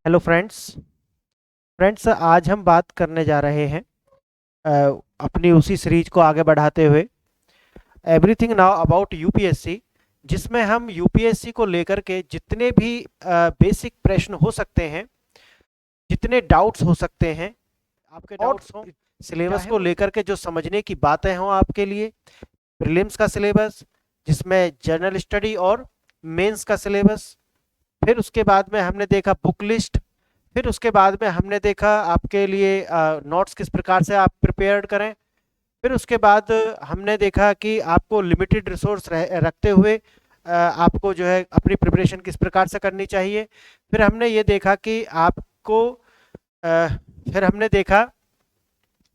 Hello friends आज हम बात करने जा रहे हैं अपनी उसी सीरीज को आगे बढ़ाते हुए एवरीथिंग नाउ अबाउट यूपीएससी, जिसमें हम यूपीएससी को लेकर के जितने भी बेसिक प्रश्न हो सकते हैं, जितने डाउट्स हो सकते हैं, आपके डाउट्स हों, सिलेबस को लेकर के जो समझने की बातें हों आपके लिए, प्रीलिम्स का सिलेबस जिसमें जनरल स्टडी और मेंस का सिलेबस, फिर उसके बाद में हमने देखा बुक लिस्ट, फिर उसके बाद में हमने देखा आपके लिए नोट्स किस प्रकार से आप प्रिपेयर करें, फिर उसके बाद हमने देखा कि आपको लिमिटेड रिसोर्स रखते हुए आपको जो है अपनी प्रिपरेशन किस प्रकार से करनी चाहिए। फिर हमने ये देखा कि आपको फिर हमने देखा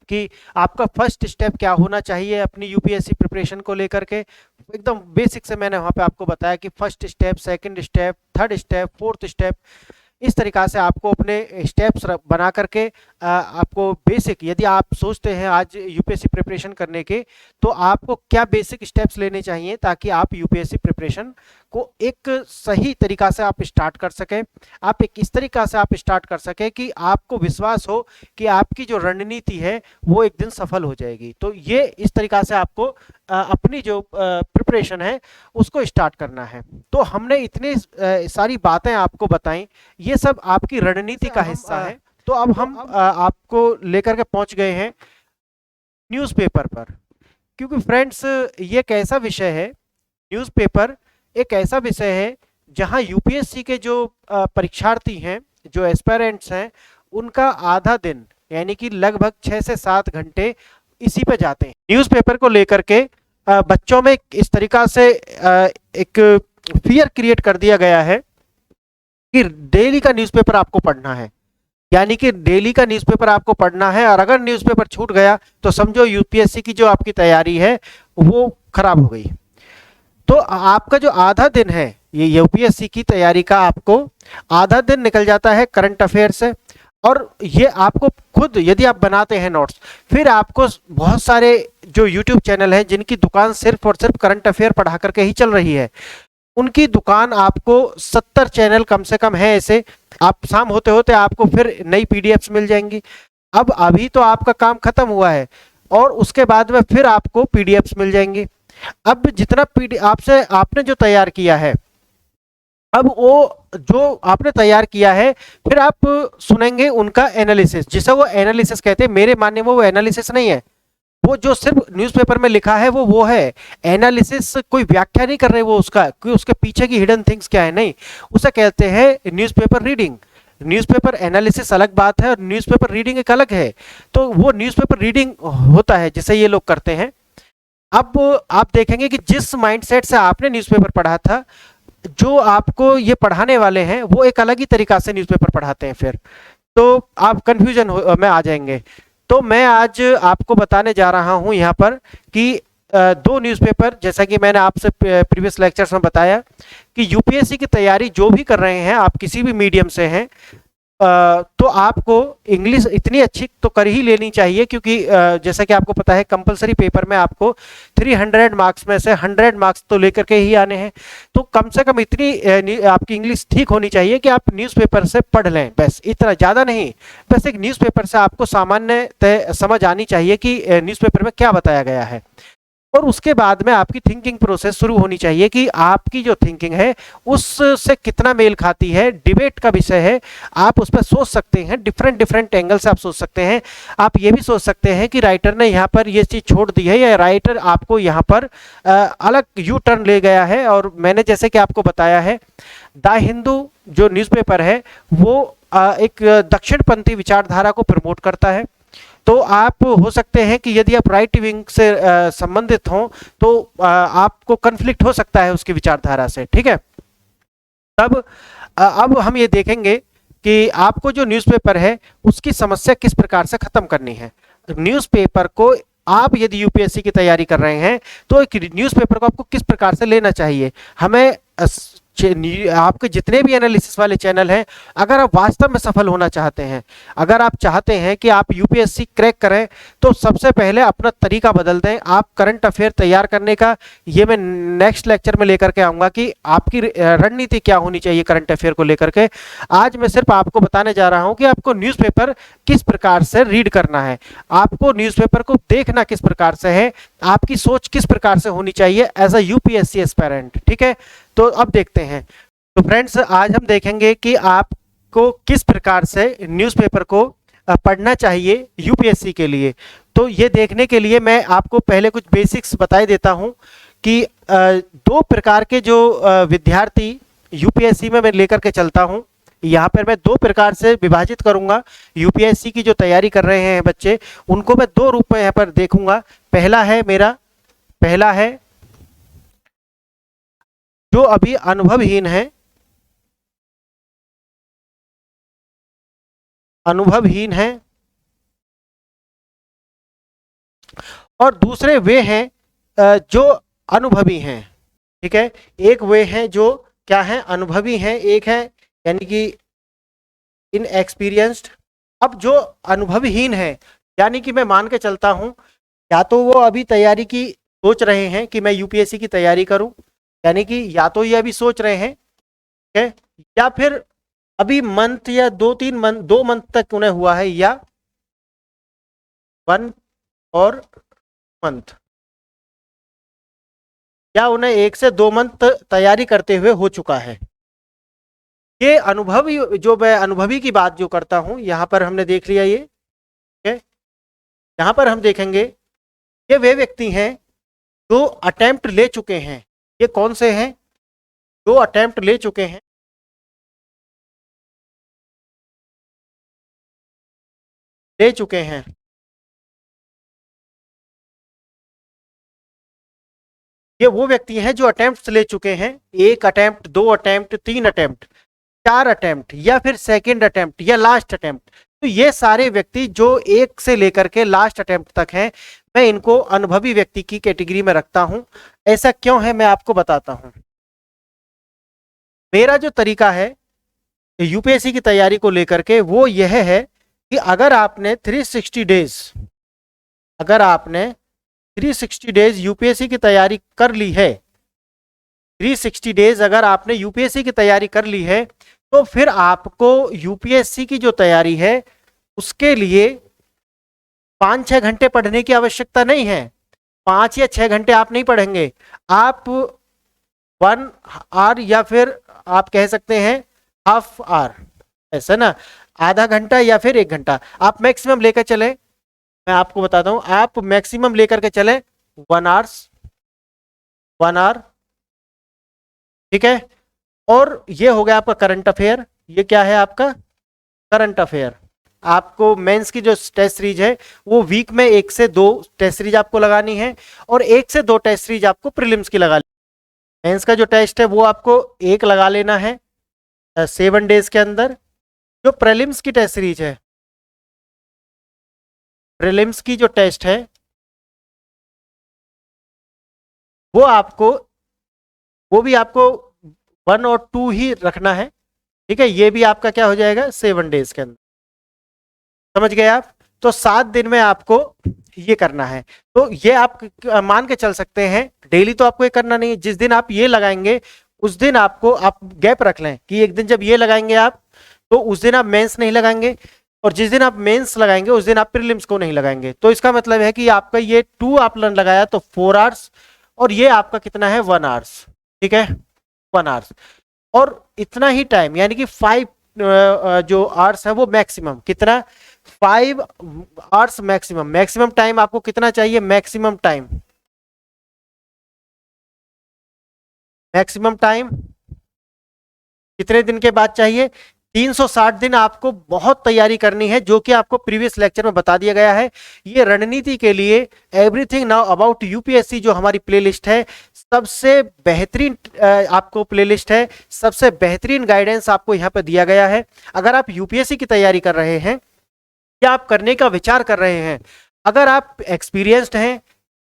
कि आपका फर्स्ट स्टेप क्या होना चाहिए अपनी यूपीएससी प्रिपरेशन को लेकर के। एकदम बेसिक से मैंने वहाँ पे आपको बताया कि first step, second step, third step, fourth step, इस तरीक़ा से आपको अपने स्टेप्स बना करके आपको बेसिक, यदि आप सोचते हैं आज यूपीएससी प्रिपरेशन करने के, तो आपको क्या बेसिक स्टेप्स लेने चाहिए ताकि आप यूपीएससी प्रिपरेशन को एक सही तरीक़ा से आप स्टार्ट कर सकें। आप एक इस तरीक़ा से आप स्टार्ट कर सकें कि आपको विश्वास हो कि आपकी जो रणनीति है वो एक दिन सफल हो जाएगी। तो ये इस तरीक़ा से आपको अपनी जो प्रिपरेशन है उसको स्टार्ट करना है। तो हमने इतनी सारी बातें आपको बताई, ये सब आपकी रणनीति का हिस्सा है। तो अब हम आपको लेकर के पहुंच गए हैं न्यूज़पेपर पर, क्योंकि फ्रेंड्स ये एक ऐसा विषय है, न्यूज़पेपर एक ऐसा विषय है जहां यूपीएससी के जो परीक्षार्थी हैं, जो एस्पायरेंट्स हैं, उनका आधा दिन यानी कि लगभग 6 से 7 घंटे इसी पे जाते हैं। न्यूज़पेपर को लेकर के बच्चों में इस तरीका से एक फियर क्रिएट कर दिया गया है कि डेली का न्यूज़पेपर आपको पढ़ना है, यानी कि डेली का न्यूज़पेपर आपको पढ़ना है, और अगर न्यूज़पेपर छूट गया तो समझो यूपीएससी की जो आपकी तैयारी है वो खराब हो गई। तो आपका जो आधा दिन है ये यूपीएससी की तैयारी का, आपको आधा दिन निकल जाता है करंट अफेयर से। और ये आपको खुद यदि आप बनाते हैं नोट्स, फिर आपको बहुत सारे जो यूट्यूब चैनल हैं जिनकी दुकान सिर्फ और सिर्फ करंट अफेयर पढ़ा करके ही चल रही है, उनकी दुकान आपको 70 चैनल कम से कम है ऐसे, आप शाम होते होते आपको फिर नई पीडीएफ्स मिल जाएंगी। अब अभी तो आपका काम खत्म हुआ है और उसके बाद में फिर आपको पीडीएफ्स मिल जाएंगी। अब जितना आपसे आपने जो तैयार किया है, अब वो जो आपने तैयार किया है, फिर आप सुनेंगे उनका एनालिसिस, जिसे वो एनालिसिस कहते हैं। मेरे मानने में वो एनालिसिस नहीं है, वो जो सिर्फ न्यूज़पेपर में लिखा है वो है एनालिसिस। कोई व्याख्या नहीं कर रहे वो उसका कि उसके पीछे की हिडन थिंग्स क्या है, नहीं, उसे कहते हैं न्यूज़पेपर रीडिंग। न्यूज़पेपर एनालिसिस अलग बात है और न्यूज़पेपर रीडिंग एक अलग है। तो वो न्यूज़पेपर रीडिंग होता है जिसे ये लोग करते हैं। अब आप देखेंगे कि जिस माइंडसेट से आपने न्यूज़पेपर पढ़ा था, जो आपको ये पढ़ाने वाले हैं वो एक अलग ही तरीका से न्यूज़पेपर पढ़ाते हैं, फिर तो आप कंफ्यूजन में आ जाएंगे। तो मैं आज आपको बताने जा रहा हूं यहाँ पर कि दो न्यूज़पेपर, जैसा कि मैंने आपसे प्रीवियस लेक्चर्स में बताया कि यूपीएससी की तैयारी जो भी कर रहे हैं आप, किसी भी मीडियम से हैं, तो आपको इंग्लिश इतनी अच्छी तो कर ही लेनी चाहिए, क्योंकि जैसा कि आपको पता है कंपलसरी पेपर में आपको 300 मार्क्स में से 100 मार्क्स तो लेकर के ही आने हैं। तो कम से कम इतनी आपकी इंग्लिश ठीक होनी चाहिए कि आप न्यूज़पेपर से पढ़ लें, बस इतना, ज़्यादा नहीं। बस एक न्यूज़पेपर से आपको सामान्य समझ आनी चाहिए कि न्यूज़पेपर में क्या बताया गया है, और उसके बाद में आपकी थिंकिंग प्रोसेस शुरू होनी चाहिए कि आपकी जो थिंकिंग है उससे कितना मेल खाती है। डिबेट का विषय है, आप उस पर सोच सकते हैं, डिफरेंट एंगल से आप सोच सकते हैं। आप ये भी सोच सकते हैं कि राइटर ने यहाँ पर ये चीज़ छोड़ दी है, या राइटर आपको यहाँ पर अलग यू टर्न ले गया है। और मैंने जैसे कि आपको बताया है, द हिंदू जो न्यूज़पेपर है वो एक दक्षिणपंथी विचारधारा को प्रमोट करता है। तो आप हो सकते हैं कि यदि आप राइट विंग से संबंधित हों तो आपको कन्फ्लिक्ट हो सकता है उसकी विचारधारा से, ठीक है। तब अब हम ये देखेंगे कि आपको जो न्यूज़पेपर है उसकी समस्या किस प्रकार से खत्म करनी है। न्यूज़पेपर को आप यदि यूपीएससी की तैयारी कर रहे हैं तो एक न्यूज़पेपर को आपको किस प्रकार से लेना चाहिए। हमें आपके जितने भी एनालिसिस वाले चैनल हैं, अगर आप वास्तव में सफल होना चाहते हैं, अगर आप चाहते हैं कि आप यूपीएससी क्रैक करें, तो सबसे पहले अपना तरीका बदल दें। आप करंट अफेयर तैयार करने का, ये मैं नेक्स्ट लेक्चर में लेकर के आऊँगा कि आपकी रणनीति क्या होनी चाहिए करंट अफेयर को लेकर के। आज मैं सिर्फ आपको बताने जा रहा हूँ कि आपको न्यूज़पेपर किस प्रकार से रीड करना है, आपको न्यूज़पेपर को देखना किस प्रकार से है, आपकी सोच किस प्रकार से होनी चाहिए एज अ यूपीएससी एस्पायरेंट। ठीक है, तो अब देखते हैं। तो फ्रेंड्स, आज हम देखेंगे कि आपको किस प्रकार से न्यूज़पेपर को पढ़ना चाहिए यूपीएससी के लिए। तो ये देखने के लिए मैं आपको पहले कुछ बेसिक्स बता देता हूं कि दो प्रकार के जो विद्यार्थी यूपीएससी में मैं लेकर के चलता हूं। यहाँ पर मैं दो प्रकार से विभाजित करूंगा। यूपीएससी की जो तैयारी कर रहे हैं बच्चे, उनको मैं दो रूप में यहाँ पर देखूंगा। पहला है जो अभी अनुभवहीन है, और दूसरे वे हैं जो अनुभवी हैं। ठीक है, एक वे हैं जो क्या है, अनुभवी हैं, एक है यानी कि इनएक्सपीरियंस्ड। अब जो अनुभवहीन है, यानी कि मैं मान के चलता हूं, या तो वो अभी तैयारी की सोच रहे हैं कि मैं यूपीएससी की तैयारी करूं, यानी कि या तो ये अभी सोच रहे हैं, ठीक है, या फिर अभी मंथ या 2 मंथ तक उन्हें हुआ है, या 1 और मंथ, या उन्हें 1 से 2 मंथ तैयारी करते हुए हो चुका है। ये अनुभवी, जो मैं अनुभवी की बात जो करता हूं, यहां पर हमने देख लिया ये, ठीक है। यहां पर हम देखेंगे ये वे व्यक्ति हैं जो अटेम्प्ट ले चुके हैं। ये कौन से हैं? जो अटेम्प्ट ले चुके हैं, ये वो व्यक्ति हैं जो अटेम्प्ट्स ले चुके हैं। 1 अटेम्प्ट, 2 अटेम्प्ट, 3 अटेम्प्ट, 4 अटेम्प्ट, या फिर सेकेंड अटेम्प्ट या लास्ट अटेम्प्ट। तो ये सारे व्यक्ति जो 1 से लेकर के लास्ट अटेम्प्ट तक हैं, मैं इनको अनुभवी व्यक्ति की कैटेगरी में रखता हूं। ऐसा क्यों है, मैं आपको बताता हूं। मेरा जो तरीका है यूपीएससी की तैयारी को लेकर के, वो यह है कि अगर आपने 360 डेज यूपीएससी की तैयारी कर ली है, 360 डेज अगर आपने यूपीएससी की तैयारी कर ली है, तो फिर आपको यूपीएससी की जो तैयारी है उसके लिए 5-6 घंटे पढ़ने की आवश्यकता नहीं है। 5 या 6 घंटे आप नहीं पढ़ेंगे, आप 1 आवर, या फिर आप कह सकते हैं हाफ आवर, ऐसा ना, आधा घंटा या फिर 1 घंटा आप मैक्सिमम लेकर चले। मैं आपको बताता हूं, आप मैक्सिमम लेकर के चले 1 आवर, ठीक है। और ये हो गया आपका करंट अफेयर। ये क्या है आपका करंट अफेयर। आपको मेंस की जो टेस्ट सीरीज है, वो वीक में 1 से 2 टेस्ट सीरीज आपको लगानी है, और 1 से 2 टेस्ट सीरीज आपको प्रीलिम्स की लगा लेनी। मेंस का जो टेस्ट है वो आपको 1 लगा लेना है 7 डेज के अंदर। जो प्रीलिम्स की टेस्ट सीरीज है, प्रीलिम्स की जो टेस्ट है वो भी आपको 1 और 2 ही रखना है, ठीक है। ये भी आपका क्या हो जाएगा 7 डेज के अंदर, समझ गए आप। तो 7 दिन में आपको ये करना है। तो ये आप मान के चल सकते हैं, डेली तो आपको ये करना नहीं है। जिस दिन आप ये लगाएंगे उस दिन आप गैप रख लें कि एक दिन जब ये लगाएंगे आप, तो उस दिन आप मेंस नहीं लगाएंगे, और जिस दिन आप मेंस लगाएंगे उस दिन आप प्रीलिम्स को नहीं लगाएंगे। तो इसका मतलब है कि आपका ये 2 आप लगाया तो 4 आवर्स, और ये आपका कितना है 1 आवर्स, ठीक है, 1 आवर्स। और इतना ही टाइम, यानी कि 5 जो आवर्स है वो मैक्सिमम, कितना 5 आवर्स मैक्सिमम टाइम आपको कितना चाहिए, मैक्सिमम टाइम कितने दिन के बाद चाहिए, 360 दिन आपको बहुत तैयारी करनी है, जो कि आपको प्रीवियस लेक्चर में बता दिया गया है। ये रणनीति के लिए एवरीथिंग नाउ अबाउट यूपीएससी जो हमारी प्लेलिस्ट है, सबसे बेहतरीन आपको प्लेलिस्ट है, सबसे बेहतरीन गाइडेंस आपको यहाँ पे दिया गया है। अगर आप यूपीएससी की तैयारी कर रहे हैं या आप करने का विचार कर रहे हैं, अगर आप एक्सपीरियंस्ड हैं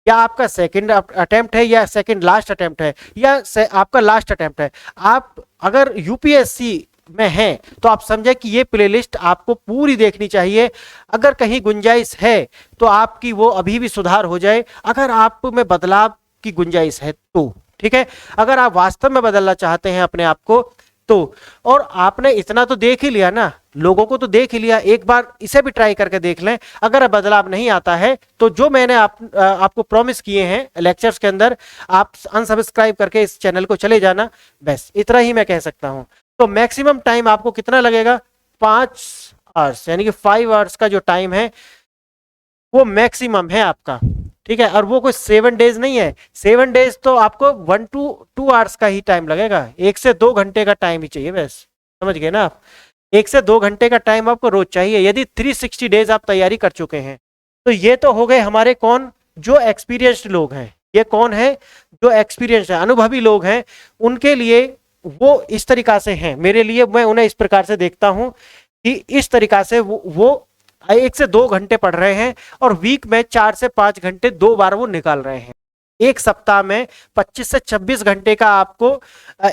या आपका सेकंड अटेम्प्ट है, या सेकंड लास्ट अटेम्प्ट है, या आपका लास्ट अटेम्प्ट है। आप अगर यूपीएससी में हैं तो आप समझे कि ये प्लेलिस्ट आपको पूरी देखनी चाहिए। अगर कहीं गुंजाइश है तो आपकी वो अभी भी सुधार हो जाए, अगर आप में बदलाव की गुंजाइश है तो, ठीक है। अगर आप वास्तव में बदलना चाहते हैं अपने आप को तो, और आपने इतना तो देख ही लिया ना, लोगों को तो देख ही लिया, एक बार इसे भी ट्राई करके देख लें। अगर बदलाव नहीं आता है तो जो मैंने आपको प्रॉमिस किए हैं लेक्चर्स के अंदर, आप अनसब्सक्राइब करके इस चैनल को चले जाना। बस इतना ही मैं कह सकता हूं। तो मैक्सिमम टाइम आपको कितना लगेगा? 5 आवर्स, यानी कि 5 आवर्स का जो टाइम है वो मैक्सिमम है आपका, ठीक है। और वो कोई 7 डेज नहीं है, 7 डेज तो आपको 1 to 2 आवर्स का ही टाइम लगेगा, 1 से 2 घंटे का टाइम ही चाहिए बस, समझ गए ना आप। 1 से 2 घंटे का टाइम आपको रोज चाहिए यदि 360 डेज आप तैयारी कर चुके हैं। तो ये तो हो गए हमारे कौन, जो एक्सपीरियंस्ड लोग हैं। ये कौन है? जो एक्सपीरियंस्ड है, अनुभवी लोग हैं। उनके लिए वो इस तरीका से हैं, मेरे लिए मैं उन्हें इस प्रकार से देखता हूं कि इस तरीका से वो 1 से 2 घंटे पढ़ रहे हैं और वीक में 4 से 5 घंटे 2 बार वो निकाल रहे हैं। एक सप्ताह में 25 से 26 घंटे का आपको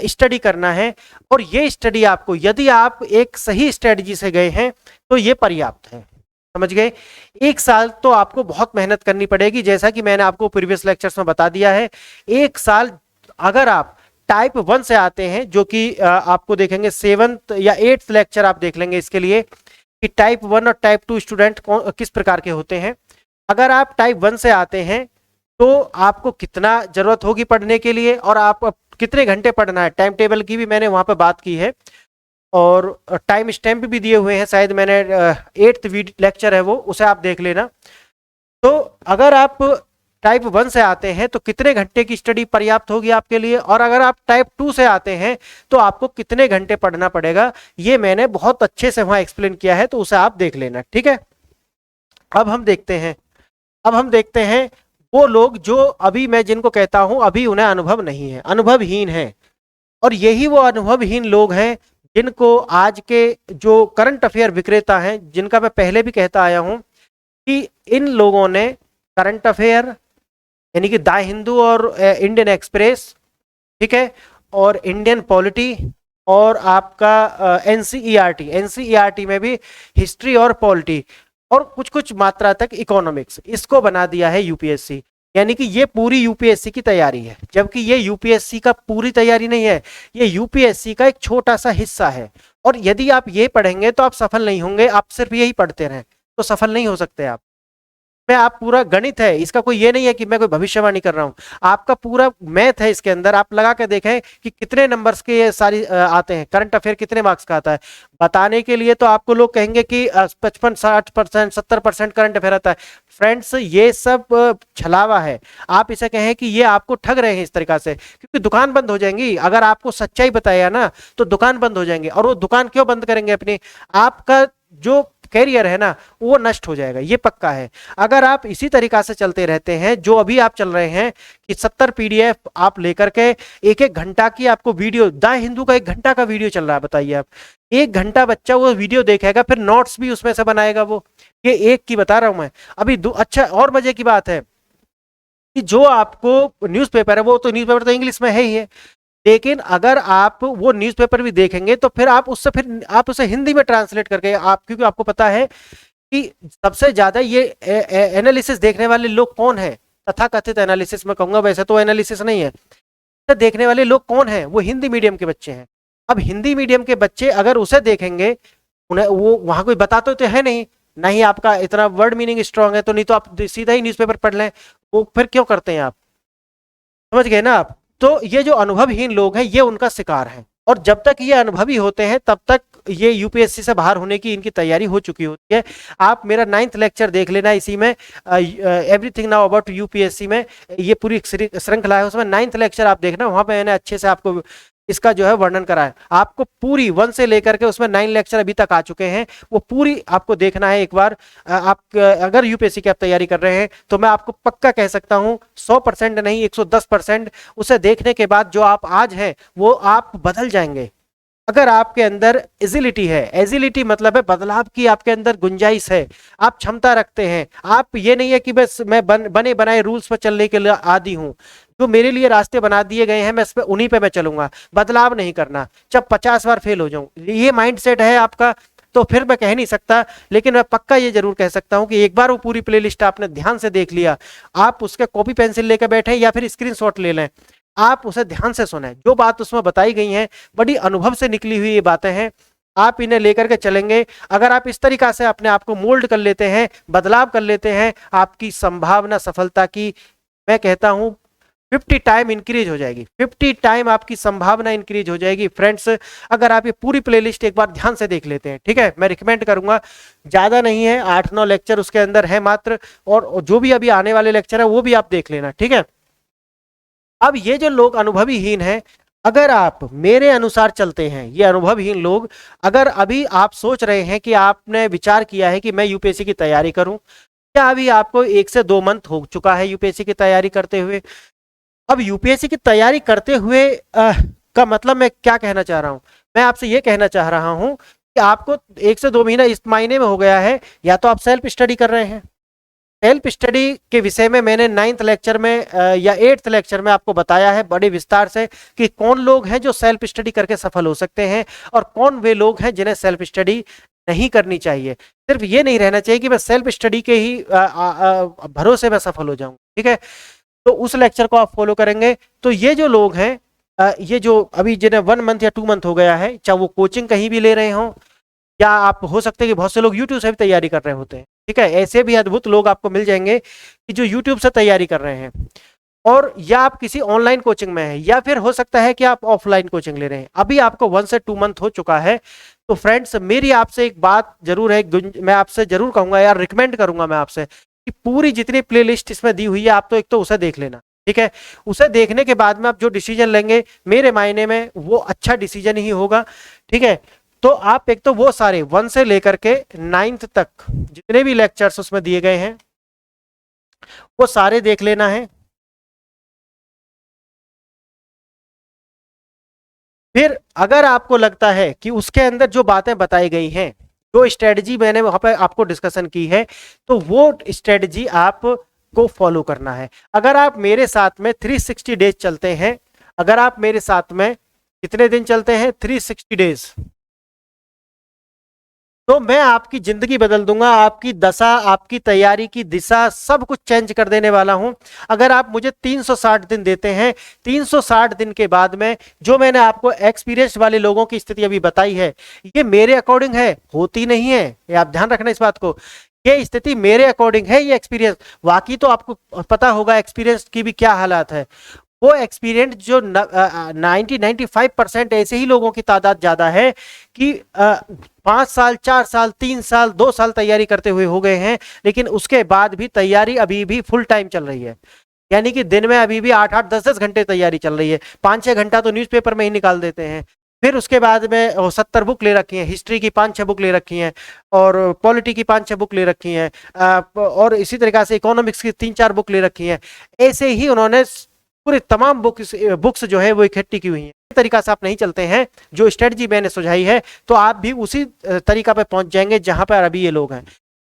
स्टडी करना है। और ये स्टडी आपको, यदि आप एक सही स्ट्रेटजी से गए हैं तो ये पर्याप्त है, समझ गए। 1 साल तो आपको बहुत मेहनत करनी पड़ेगी, जैसा कि मैंने आपको प्रीवियस लेक्चर्स में बता दिया है। 1 साल अगर आप टाइप 1 से आते हैं, जो कि आपको देखेंगे 7th या 8th लेक्चर आप देख लेंगे इसके लिए कि टाइप 1 और टाइप 2 स्टूडेंट किस प्रकार के होते हैं। अगर आप टाइप 1 से आते हैं तो आपको कितना जरूरत होगी पढ़ने के लिए और आप कितने घंटे पढ़ना है, टाइम टेबल की भी मैंने वहां पे बात की है और टाइम स्टैम्प भी दिए हुए हैं, शायद मैंने 8th लेक्चर है वो, उसे आप देख लेना। तो अगर आप टाइप 1 से आते हैं तो कितने घंटे की स्टडी पर्याप्त होगी आपके लिए, और अगर आप टाइप 2 से आते हैं तो आपको कितने घंटे पढ़ना पड़ेगा, ये मैंने बहुत अच्छे से वहां एक्सप्लेन किया है, तो उसे आप देख लेना, ठीक है। अब हम देखते हैं वो लोग जो अभी मैं जिनको कहता हूं अभी उन्हें अनुभव नहीं है, अनुभवहीन है। और यही वो अनुभवहीन लोग हैं जिनको आज के जो करंट अफेयर विक्रेता हैं, जिनका मैं पहले भी कहता आया हूं कि इन लोगों ने करंट अफेयर यानी कि द हिंदू और इंडियन एक्सप्रेस, ठीक है, और इंडियन पॉलिटी और आपका एनसीईआरटी में भी हिस्ट्री और पॉलिटी और कुछ कुछ मात्रा तक इकोनॉमिक्स, इसको बना दिया है यूपीएससी। यानी कि ये पूरी यूपीएससी की तैयारी है, जबकि ये यूपीएससी का पूरी तैयारी नहीं है, ये यूपीएससी का एक छोटा सा हिस्सा है। और यदि आप ये पढ़ेंगे तो आप सफल नहीं होंगे, आप सिर्फ यही पढ़ते रहें तो सफल नहीं हो सकते आप। में आप पूरा गणित है, इसका कोई ये नहीं है कि मैं कोई भविष्यवाणी कर रहा हूं, आपका पूरा मैथ है इसके अंदर। आप लगा के देखें कि कितने नंबर्स के ये सारी आते हैं, करंट अफेयर कितने मार्क्स का आता है। बताने के लिए तो आपको लोग कहेंगे कि 55-60% 70% करंट अफेयर आता है। फ्रेंड्स, ये सब छलावा है। आप इसे कहें कि ये आपको ठग रहे हैं इस तरीका से, क्योंकि दुकान बंद हो जाएंगी। अगर आपको सच्चाई बताया ना तो दुकान बंद हो जाएंगे, और वो दुकान क्यों बंद करेंगे अपनी, आपका जो कैरियर है ना वो नष्ट हो जाएगा, ये पक्का है। अगर आप इसी तरीका से चलते रहते हैं जो अभी आप चल रहे हैं कि 70 पीडीएफ आप लेकर के 1-1 घंटा की आपको वीडियो, द हिंदू का 1 घंटा का वीडियो चल रहा है, बताइए आप 1 घंटा बच्चा वो वीडियो देखेगा, फिर नोट्स भी उसमें से बनाएगा वो। ये एक की बता रहा हूं मैं अभी। अच्छा, और मजे की बात है कि जो आपको न्यूज़पेपर है, वो तो न्यूज़पेपर तो इंग्लिश में है ही है, लेकिन अगर आप वो न्यूज़पेपर भी देखेंगे तो फिर आप उसे हिंदी में ट्रांसलेट करके आप, क्योंकि आपको पता है कि सबसे ज्यादा ये एनालिसिस देखने वाले लोग कौन है, तथाकथित एनालिसिस मैं कहूंगा, वैसे तो एनालिसिस नहीं है, तो देखने वाले लोग कौन है, वो हिंदी मीडियम के बच्चे हैं। अब हिंदी मीडियम के बच्चे अगर उसे देखेंगे, उन्हें वो वहां कोई बताते तो है नहीं, नहीं आपका इतना वर्ड मीनिंग स्ट्रांग है, तो नहीं तो आप सीधा ही न्यूज़पेपर पढ़ लें, वो फिर क्यों करते हैं आप, समझ गए ना आप। तो ये जो अनुभवहीन लोग हैं ये उनका शिकार है, और जब तक ये अनुभवी होते हैं तब तक ये यूपीएससी से बाहर होने की इनकी तैयारी हो चुकी होती है। आप मेरा 9th लेक्चर देख लेना, इसी में एवरीथिंग नाउ अबाउट यूपीएससी में ये पूरी श्रृंखला है, उसमें 9th लेक्चर आप देखना, वहां पे मैंने अच्छे से आपको इसका जो है वर्णन करा है। आपको पूरी 1 से लेकर के उसमें 9 लेक्चर अभी तक आ चुके हैं, वो पूरी आपको देखना है एक बार। आप अगर यूपीएससी की आप तैयारी कर रहे हैं तो मैं आपको पक्का कह सकता हूं 100% नहीं 110% उसे देखने के बाद जो आप आज हैं वो आप बदल जाएंगे। अगर आपके अंदर एजिलिटी है, एजिलिटी मतलब है बदलाव की आपके अंदर गुंजाइश है, आप क्षमता रखते हैं, आप ये नहीं है कि बस मैं बने बनाए रूल्स पर चलने के लिए आदी हूं, जो मेरे लिए रास्ते बना दिए गए हैं मैं इस पे उन्हीं पे मैं चलूंगा, बदलाव नहीं करना, जब 50 बार फेल हो जाऊं, ये माइंडसेट है आपका, तो फिर मैं कह नहीं सकता, लेकिन मैं पक्का ये जरूर कह सकता हूं कि एक बार वो पूरी प्लेलिस्ट आपने ध्यान से देख लिया, आप उसके कॉपी पेंसिल लेकर बैठे या फिर स्क्रीनशॉट ले लें, आप उसे ध्यान से सुने, जो बात उसमें बताई गई है बड़ी अनुभव से निकली हुई ये बातें हैं, आप इन्हें लेकर के चलेंगे, अगर आप इस तरीका से अपने आप को मोल्ड कर लेते हैं, बदलाव कर लेते हैं, आपकी संभावना सफलता की मैं कहता हूं 50 टाइम इंक्रीज हो जाएगी, 50 टाइम आपकी संभावना इंक्रीज हो जाएगी फ्रेंड्स, अगर आप ये पूरी प्लेलिस्ट एक बार ध्यान से देख लेते हैं। ठीक है, मैं रिकमेंड करूंगा, ज्यादा नहीं है, 8-9 लेक्चर उसके अंदर है मात्र, और जो भी अभी आने वाले लेक्चर है वो भी आप देख लेना। ठीक है, अब ये जो लोग अनुभवीहीन हैं, अगर आप मेरे अनुसार चलते हैं, ये अनुभवहीन लोग, अगर अभी आप सोच रहे हैं कि आपने विचार किया है कि मैं यूपीएससी की तैयारी करूं, क्या अभी आपको 1 से 2 मंथ हो चुका है यूपीएससी की तैयारी करते हुए, अब यूपीएससी की तैयारी करते हुए का मतलब मैं क्या कहना चाह रहा हूं, मैं आपसे ये कहना चाह रहा हूं कि आपको 1 से 2 महीना इस महीने में हो गया है, या तो आप सेल्फ स्टडी कर रहे हैं, सेल्फ स्टडी के विषय में मैंने 9th लेक्चर में या 8th लेक्चर में आपको बताया है बड़े विस्तार से कि कौन लोग हैं जो सेल्फ स्टडी करके सफल हो सकते हैं और कौन वे लोग हैं जिन्हें सेल्फ स्टडी नहीं करनी चाहिए। सिर्फ ये नहीं रहना चाहिए कि मैं सेल्फ स्टडी के ही भरोसे में सफल हो जाऊं। ठीक है, तो उस लेक्चर को आप फॉलो करेंगे, तो ये जो लोग हैं ये जो अभी जिन्हें 1 मंथ या 2 मंथ हो गया है, चाहे वो कोचिंग कहीं भी ले रहे हों, या आप हो सकते हैं कि बहुत से लोग यूट्यूब से भी तैयारी कर रहे होते हैं। ठीक है, ऐसे भी अद्भुत लोग आपको मिल जाएंगे कि जो यूट्यूब से तैयारी कर रहे हैं, और या आप किसी ऑनलाइन कोचिंग में हैं, या फिर हो सकता है कि आप ऑफलाइन कोचिंग ले रहे हैं, अभी आपको 1 से 2 मंथ हो चुका है, तो फ्रेंड्स मेरी आपसे एक बात जरूर है, मैं आपसे जरूर कहूंगा यार, रिकमेंड करूंगा मैं आपसे कि पूरी जितनी प्लेलिस्ट इसमें दी हुई है आप तो एक तो उसे देख लेना। ठीक है, उसे देखने के बाद में आप जो डिसीजन लेंगे मेरे मायने में वो अच्छा डिसीजन ही होगा। ठीक है, तो आप एक तो वो सारे 1 से लेकर के 9th तक जितने भी लेक्चर्स उसमें दिए गए हैं वो सारे देख लेना है। फिर अगर आपको लगता है कि उसके अंदर जो बातें बताई गई हैं, जो स्ट्रेटजी मैंने वहां पर आपको डिस्कशन की है, तो वो स्ट्रेटजी आप को फॉलो करना है। अगर आप मेरे साथ में 360 डेज चलते हैं, अगर आप मेरे साथ में कितने दिन चलते हैं, 360 डेज, तो मैं आपकी जिंदगी बदल दूंगा, आपकी दशा, आपकी तैयारी की दिशा सब कुछ चेंज कर देने वाला हूं। अगर आप मुझे 360 दिन देते हैं, 360 दिन के बाद में जो मैंने आपको एक्सपीरियंस वाले लोगों की स्थिति अभी बताई है, ये मेरे अकॉर्डिंग है, होती नहीं है, ये आप ध्यान रखना इस बात को, ये स्थिति मेरे अकॉर्डिंग है, ये एक्सपीरियंस, बाकी तो आपको पता होगा एक्सपीरियंस की भी क्या हालात है, वो एक्सपीरियंस जो 90-95% ऐसे ही लोगों की तादाद ज्यादा है कि 5 साल, 4 साल, 3 साल, 2 साल तैयारी करते हुए हो गए हैं, लेकिन उसके बाद भी तैयारी अभी भी फुल टाइम चल रही है, यानी कि दिन में अभी भी 8-8, 10-10 घंटे तैयारी चल रही है, 5-6 घंटा तो न्यूज़पेपर में ही निकाल देते हैं। फिर उसके बाद में 70 बुक ले रखी है, हिस्ट्री की 5-6 बुक ले रखी हैं, और पॉलिटी की 5-6 बुक ले रखी हैं, और इसी तरीके से इकोनॉमिक्स की 3-4 बुक ले रखी हैं, ऐसे ही उन्होंने पूरे तमाम बुक्स जो है वो इकट्ठी की हुई हैं। इस तरीका से आप नहीं चलते हैं, जो स्ट्रेटजी मैंने सुझाई है, तो आप भी उसी तरीका पे पहुंच जाएंगे जहां पर अभी ये लोग हैं।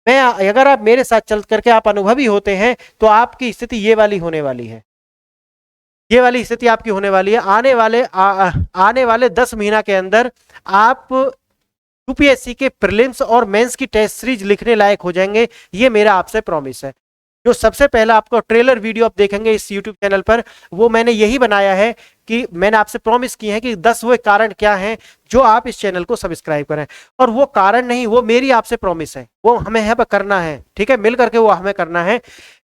मैं अगर आप मेरे साथ चल करके आप अनुभवी होते हैं, तो आपकी स्थिति ये वाली होने वाली है, ये वाली स्थिति आपकी होने वाली है। आने वाले 10 महीना के अंदर आप यूपीएससी के प्रीलिम्स और मेंस की टेस्ट सीरीज लिखने लायक हो जाएंगे, ये मेरा आपसे प्रॉमिस है। जो सबसे पहला आपको ट्रेलर वीडियो आप देखेंगे इस यूट्यूब चैनल पर, वो मैंने यही बनाया है कि मैंने आपसे प्रॉमिस किए हैं कि 10 वो कारण क्या हैं जो आप इस चैनल को सब्सक्राइब करें, और वो कारण नहीं, वो मेरी आपसे प्रॉमिस है, वो हमें यहाँ पर करना है। ठीक है, मिल करके वो हमें करना है।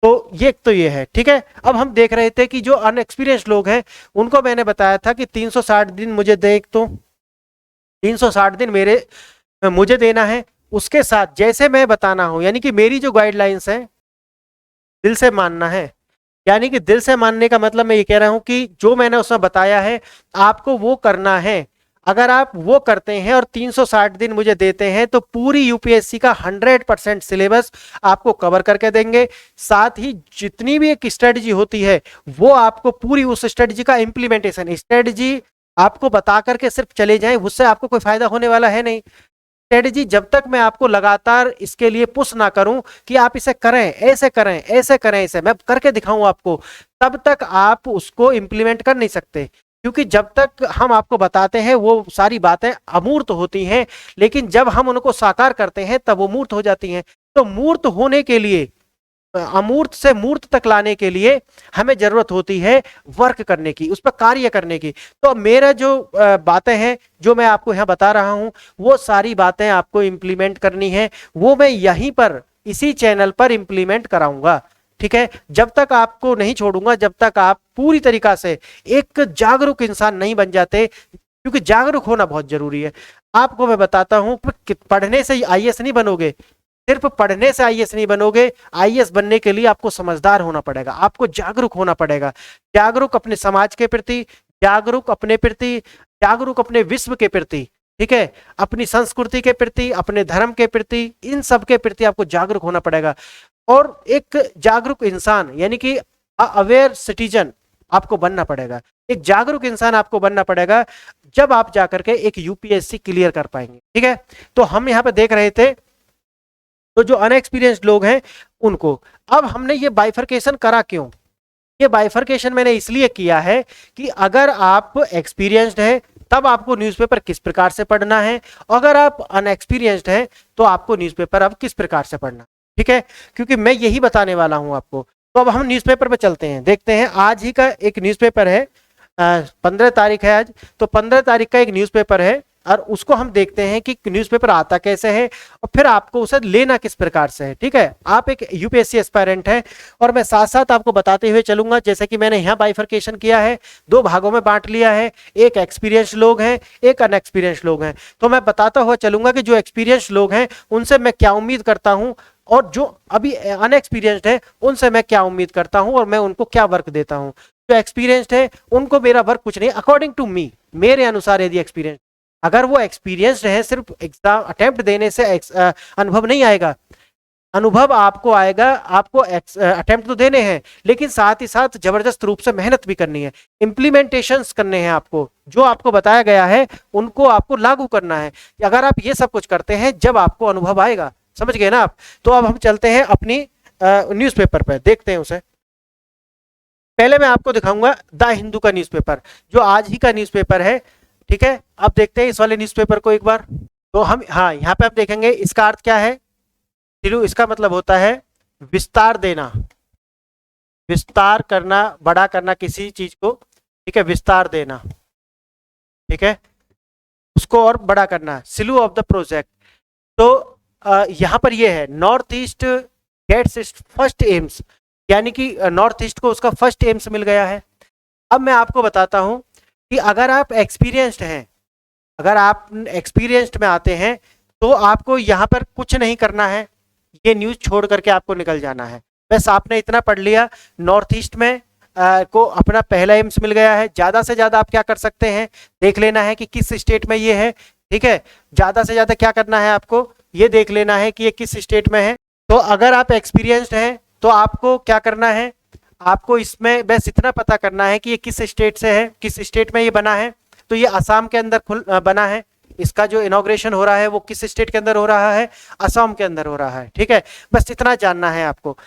तो ये है। ठीक है, अब हम देख रहे थे कि जो अनएक्सपीरियंस लोग हैं उनको मैंने बताया था कि 360 दिन मुझे देख, तो 360 दिन मुझे देना है, उसके साथ जैसे मैं बताना हूं, यानी कि मेरी जो गाइडलाइंस है दिल से मानना है। यानी कि दिल से मानने का मतलब मैं ये कह रहा हूं कि जो मैंने उसमें बताया है आपको वो करना है। अगर आप वो करते हैं और 360 दिन मुझे देते हैं, तो पूरी यूपीएससी का 100% सिलेबस आपको कवर करके देंगे। साथ ही जितनी भी एक स्ट्रेटजी होती है वो आपको पूरी उस स्ट्रेटजी का इंप्लीमेंटेशन, स्ट्रेटजी आपको बता करके सिर्फ चले जाएं, उससे आपको कोई फायदा होने वाला है नहीं। स्ट्रेटेजी जब तक मैं आपको लगातार इसके लिए पुश ना करूं कि आप इसे करें, ऐसे करें, ऐसे करें, इसे मैं करके दिखाऊं आपको, तब तक आप उसको इंप्लीमेंट कर नहीं सकते। क्योंकि जब तक हम आपको बताते हैं वो सारी बातें अमूर्त होती हैं, लेकिन जब हम उनको साकार करते हैं तब वो मूर्त हो जाती हैं। तो मूर्त होने के लिए, अमूर्त से मूर्त तक लाने के लिए हमें जरूरत होती है वर्क करने की, उस पर कार्य करने की। तो मेरा जो बातें हैं जो मैं आपको यहाँ बता रहा हूँ, वो सारी बातें आपको इंप्लीमेंट करनी है, वो मैं यहीं पर इसी चैनल पर इंप्लीमेंट कराऊंगा। ठीक है, जब तक आपको नहीं छोड़ूंगा, जब तक आप पूरी तरीका से एक जागरूक इंसान नहीं बन जाते, क्योंकि जागरूक होना बहुत जरूरी है। आपको मैं बताता हूं, पढ़ने से आईएएस नहीं बनोगे, सिर्फ पढ़ने से आईएएस नहीं बनोगे। आईएएस बनने के लिए आपको समझदार होना पड़ेगा, आपको जागरूक होना पड़ेगा। जागरूक अपने समाज के प्रति, जागरूक अपने प्रति, जागरूक अपने विश्व के प्रति, ठीक है, अपनी संस्कृति के प्रति, अपने धर्म के प्रति, इन सब के प्रति आपको जागरूक होना पड़ेगा। और एक जागरूक इंसान यानी कि अवेयर सिटीजन आपको बनना पड़ेगा, एक जागरूक इंसान आपको बनना पड़ेगा, जब आप जाकर के एक यूपीएससी क्लियर कर पाएंगे। ठीक है, तो हम यहाँ पे देख रहे थे तो जो अनएक्सपीरियंस्ड लोग हैं उनको, अब हमने ये बाइफरकेशन करा क्यों? ये बाइफरकेशन मैंने इसलिए किया है कि अगर आप एक्सपीरियंस्ड हैं तब आपको न्यूज़पेपर किस प्रकार से पढ़ना है, अगर आप अनएक्सपीरियंस्ड हैं तो आपको न्यूज़पेपर अब किस प्रकार से पढ़ना। ठीक है, क्योंकि मैं यही बताने वाला हूं आपको। तो अब हम न्यूज़पेपर पे चलते हैं, देखते हैं आज ही का एक न्यूज़पेपर है, 15 तारीख है आज, तो 15 तारीख का एक न्यूज़पेपर है और उसको हम देखते हैं कि न्यूज़पेपर आता कैसे है और फिर आपको उसे लेना किस प्रकार से है। ठीक है, आप एक यूपीएससी एस्पायरेंट हैं और मैं साथ साथ आपको बताते हुए चलूंगा, जैसे कि मैंने यहाँ बाइफरकेशन किया है, दो भागों में बांट लिया है, एक एक्सपीरियंस लोग हैं, एक अनएक्सपीरियंस लोग हैं। तो मैं बताता हुआ चलूंगा कि जो एक्सपीरियंस लोग हैं उनसे मैं क्या उम्मीद करता हूं और जो अभी अनएक्सपीरियंस्ड है उनसे मैं क्या उम्मीद करता हूं और मैं उनको क्या वर्क देता हूं। जो एक्सपीरियंस्ड है उनको मेरा वर्क कुछ नहीं, अकॉर्डिंग टू मी, मेरे अनुसार यदि एक्सपीरियंस, अगर वो एक्सपीरियंस्ड है, सिर्फ एग्जाम अटेम्प्ट देने से अनुभव नहीं आएगा, अनुभव आपको आएगा, आपको अटेम्प्ट तो देने हैं लेकिन साथ ही साथ जबरदस्त रूप से मेहनत भी करनी है, इम्प्लीमेंटेशंस करने हैं, आपको जो आपको बताया गया है उनको आपको लागू करना है। अगर आप ये सब कुछ करते हैं जब आपको अनुभव आएगा, समझ गए ना आप। तो अब हम चलते हैं अपनी न्यूज़पेपर पर, देखते हैं उसे। पहले मैं आपको दिखाऊंगा द हिंदू का न्यूज़पेपर, जो आज ही का न्यूज़पेपर है। ठीक है, अब देखते हैं इस वाले न्यूज़पेपर को एक बार। तो हम, हाँ, यहाँ पे आप देखेंगे इसका अर्थ क्या है। इसका मतलब होता है विस्तार देना, विस्तार करना, बड़ा करना किसी चीज को। ठीक है, विस्तार देना, ठीक है, उसको और बड़ा करना, सिलू ऑफ द प्रोजेक्ट। तो यहाँ पर ये है north east gets its first AIIMS, यानी कि नॉर्थ ईस्ट को उसका फर्स्ट एम्स मिल गया है। अब मैं आपको बताता हूं कि अगर आप एक्सपीरियंस्ड हैं, अगर आप एक्सपीरियंस्ड में आते हैं तो आपको यहाँ पर कुछ नहीं करना है, ये न्यूज छोड़ करके आपको निकल जाना है। बस आपने इतना पढ़ लिया, नॉर्थ ईस्ट में को अपना पहला एम्स मिल गया है। ज्यादा से ज्यादा आप क्या कर सकते हैं, देख लेना है कि किस स्टेट में ये है। ठीक है, ज्यादा से ज्यादा क्या करना है, आपको ये देख लेना है कि ये किस स्टेट में है। तो अगर आप एक्सपीरियंस्ड हैं तो आपको क्या करना है, आपको इसमें बस इतना पता करना है कि ये किस स्टेट से है, किस स्टेट में ये बना है। तो ये असम के अंदर बना है, इसका जो इनॉग्रेशन हो रहा है वो किस स्टेट के अंदर हो रहा है, असम के अंदर हो रहा है। ठीक है, बस इतना जानना है आपको,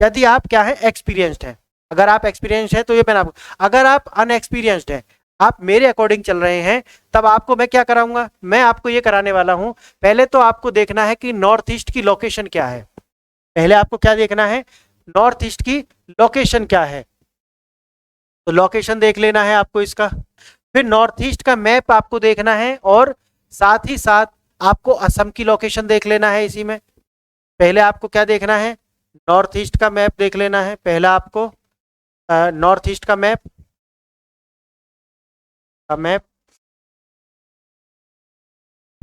यदि आप क्या है एक्सपीरियंस्ड है। अगर आप एक्सपीरियंस्ड है तो ये मैंने आपको, अगर आप अनएक्सपीरियंस्ड है, आप मेरे अकॉर्डिंग चल रहे हैं, तब आपको मैं क्या कराऊंगा, मैं आपको ये कराने वाला हूं। पहले तो आपको देखना है कि नॉर्थ ईस्ट की लोकेशन क्या है, पहले आपको क्या देखना है, नॉर्थ ईस्ट की लोकेशन क्या है। तो लोकेशन देख लेना है आपको इसका, फिर नॉर्थ ईस्ट का मैप आपको देखना है और साथ ही साथ आपको असम की लोकेशन देख लेना है इसी में। पहले आपको क्या देखना है, नॉर्थ ईस्ट का मैप देख लेना है, पहला आपको नॉर्थ ईस्ट का मैप,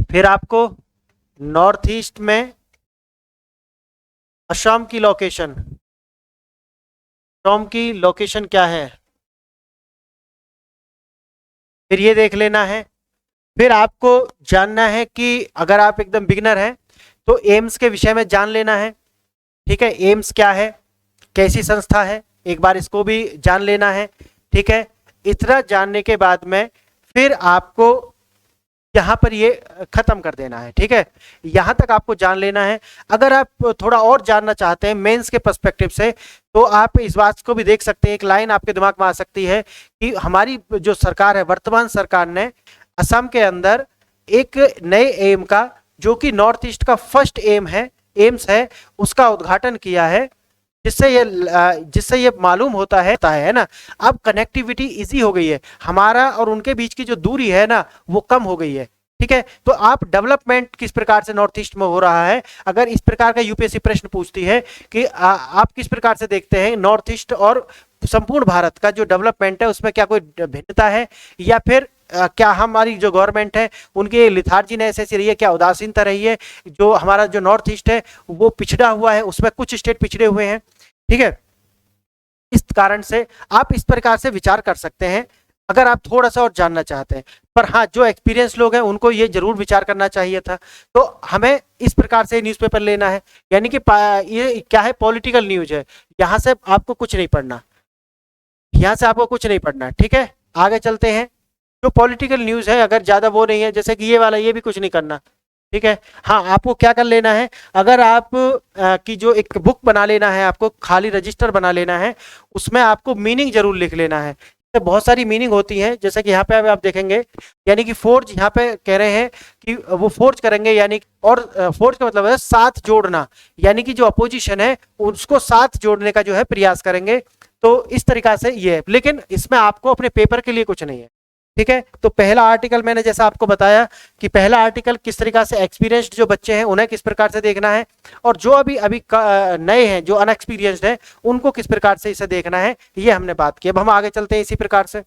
फिर आपको नॉर्थ ईस्ट में असम की लोकेशन, असम की लोकेशन क्या है, फिर ये देख लेना है। फिर आपको जानना है कि अगर आप एकदम बिगिनर हैं तो एम्स के विषय में जान लेना है। ठीक है, एम्स क्या है, कैसी संस्था है, एक बार इसको भी जान लेना है। ठीक है, इतना जानने के बाद में फिर आपको यहाँ पर ये खत्म कर देना है। ठीक है, यहाँ तक आपको जान लेना है। अगर आप थोड़ा और जानना चाहते हैं मेंस के पर्सपेक्टिव से, तो आप इस बात को भी देख सकते हैं। एक लाइन आपके दिमाग में आ सकती है कि हमारी जो सरकार है, वर्तमान सरकार ने असम के अंदर एक नए एम का, जो कि नॉर्थ ईस्ट का फर्स्ट एम्स है, उसका उद्घाटन किया है, जिससे ये मालूम होता है ना, अब कनेक्टिविटी इजी हो गई है, हमारा और उनके बीच की जो दूरी है ना वो कम हो गई है। ठीक है, तो आप डेवलपमेंट किस प्रकार से नॉर्थ ईस्ट में हो रहा है, अगर इस प्रकार का यूपीएससी प्रश्न पूछती है कि आप किस प्रकार से देखते हैं नॉर्थ ईस्ट और संपूर्ण भारत का जो डेवलपमेंट है उसमें क्या कोई भिन्नता है, या फिर क्या हमारी जो गवर्नमेंट है उनकी लिथार्जी ने ऐसी रही है, क्या उदासीनता रही है, जो हमारा जो नॉर्थ ईस्ट है वो पिछड़ा हुआ है, उसमें कुछ स्टेट पिछड़े हुए हैं। ठीक है, इस कारण से आप इस प्रकार से विचार कर सकते हैं अगर आप थोड़ा सा और जानना चाहते हैं। पर हाँ, जो एक्सपीरियंस लोग हैं उनको ये जरूर विचार करना चाहिए था। तो हमें इस प्रकार से न्यूज़पेपर लेना है, यानी कि ये क्या है, पॉलिटिकल न्यूज है, यहाँ से आपको कुछ नहीं पढ़ना, यहाँ से आपको कुछ नहीं पढ़ना। ठीक है, आगे चलते हैं। जो पॉलिटिकल न्यूज है अगर ज्यादा वो नहीं है, जैसे कि ये वाला, ये भी कुछ नहीं करना। ठीक है, हाँ, आपको क्या कर लेना है, अगर आप की जो एक बुक बना लेना है, आपको खाली रजिस्टर बना लेना है, उसमें आपको मीनिंग जरूर लिख लेना है। तो बहुत सारी मीनिंग होती है, जैसे कि यहाँ पे आप देखेंगे, यानी कि फोर्ज, यहाँ पे कह रहे हैं कि वो फोर्ज करेंगे, यानी और फोर्ज का मतलब है साथ जोड़ना, यानी कि जो अपोजिशन है उसको साथ जोड़ने का जो है प्रयास करेंगे। तो इस तरीका से ये है, लेकिन इसमें आपको अपने पेपर के लिए कुछ नहीं है। ठीक है, तो पहला आर्टिकल मैंने जैसा आपको बताया कि पहला आर्टिकल किस तरीका से एक्सपीरियंस्ड जो बच्चे हैं उन्हें किस प्रकार से देखना है, और जो अभी अभी नए हैं, जो अनएक्सपीरियंस्ड हैं, उनको किस प्रकार से इसे देखना है, ये हमने बात की। अब हम आगे चलते हैं इसी प्रकार से।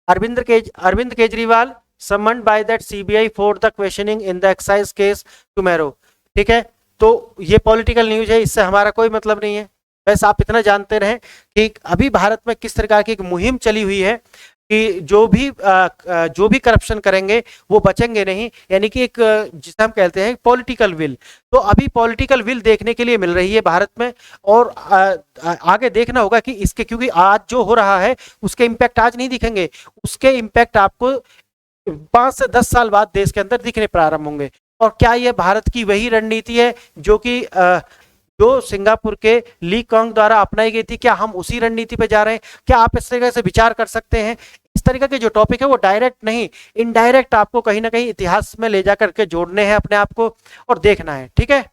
Arvind Kejriwal summoned by that CBI for the questioning in the excise case tomorrow. ठीक है, तो ये पॉलिटिकल न्यूज है, इससे हमारा कोई मतलब नहीं है। बस आप इतना जानते रहें कि अभी भारत में किस प्रकार की एक मुहिम चली हुई है कि जो भी करप्शन करेंगे वो बचेंगे नहीं, यानी कि एक जिसे हम कहते हैं पॉलिटिकल विल। तो अभी पॉलिटिकल विल देखने के लिए मिल रही है भारत में, और आगे देखना होगा कि इसके, क्योंकि आज जो हो रहा है उसके इम्पैक्ट आज नहीं दिखेंगे, उसके इम्पैक्ट आपको 5 से 10 साल बाद देश के अंदर दिखने प्रारंभ होंगे। और क्या ये भारत की वही रणनीति है जो सिंगापुर के ली कॉन्ग द्वारा अपनाई गई थी? क्या हम उसी रणनीति पे जा रहे हैं? क्या आप इस तरीके से विचार कर सकते हैं? इस तरीके के जो टॉपिक है वो डायरेक्ट नहीं, इनडायरेक्ट आपको कहीं ना कहीं इतिहास में ले जाकर के जोड़ने हैं अपने आप को, और देखना है। ठीक है,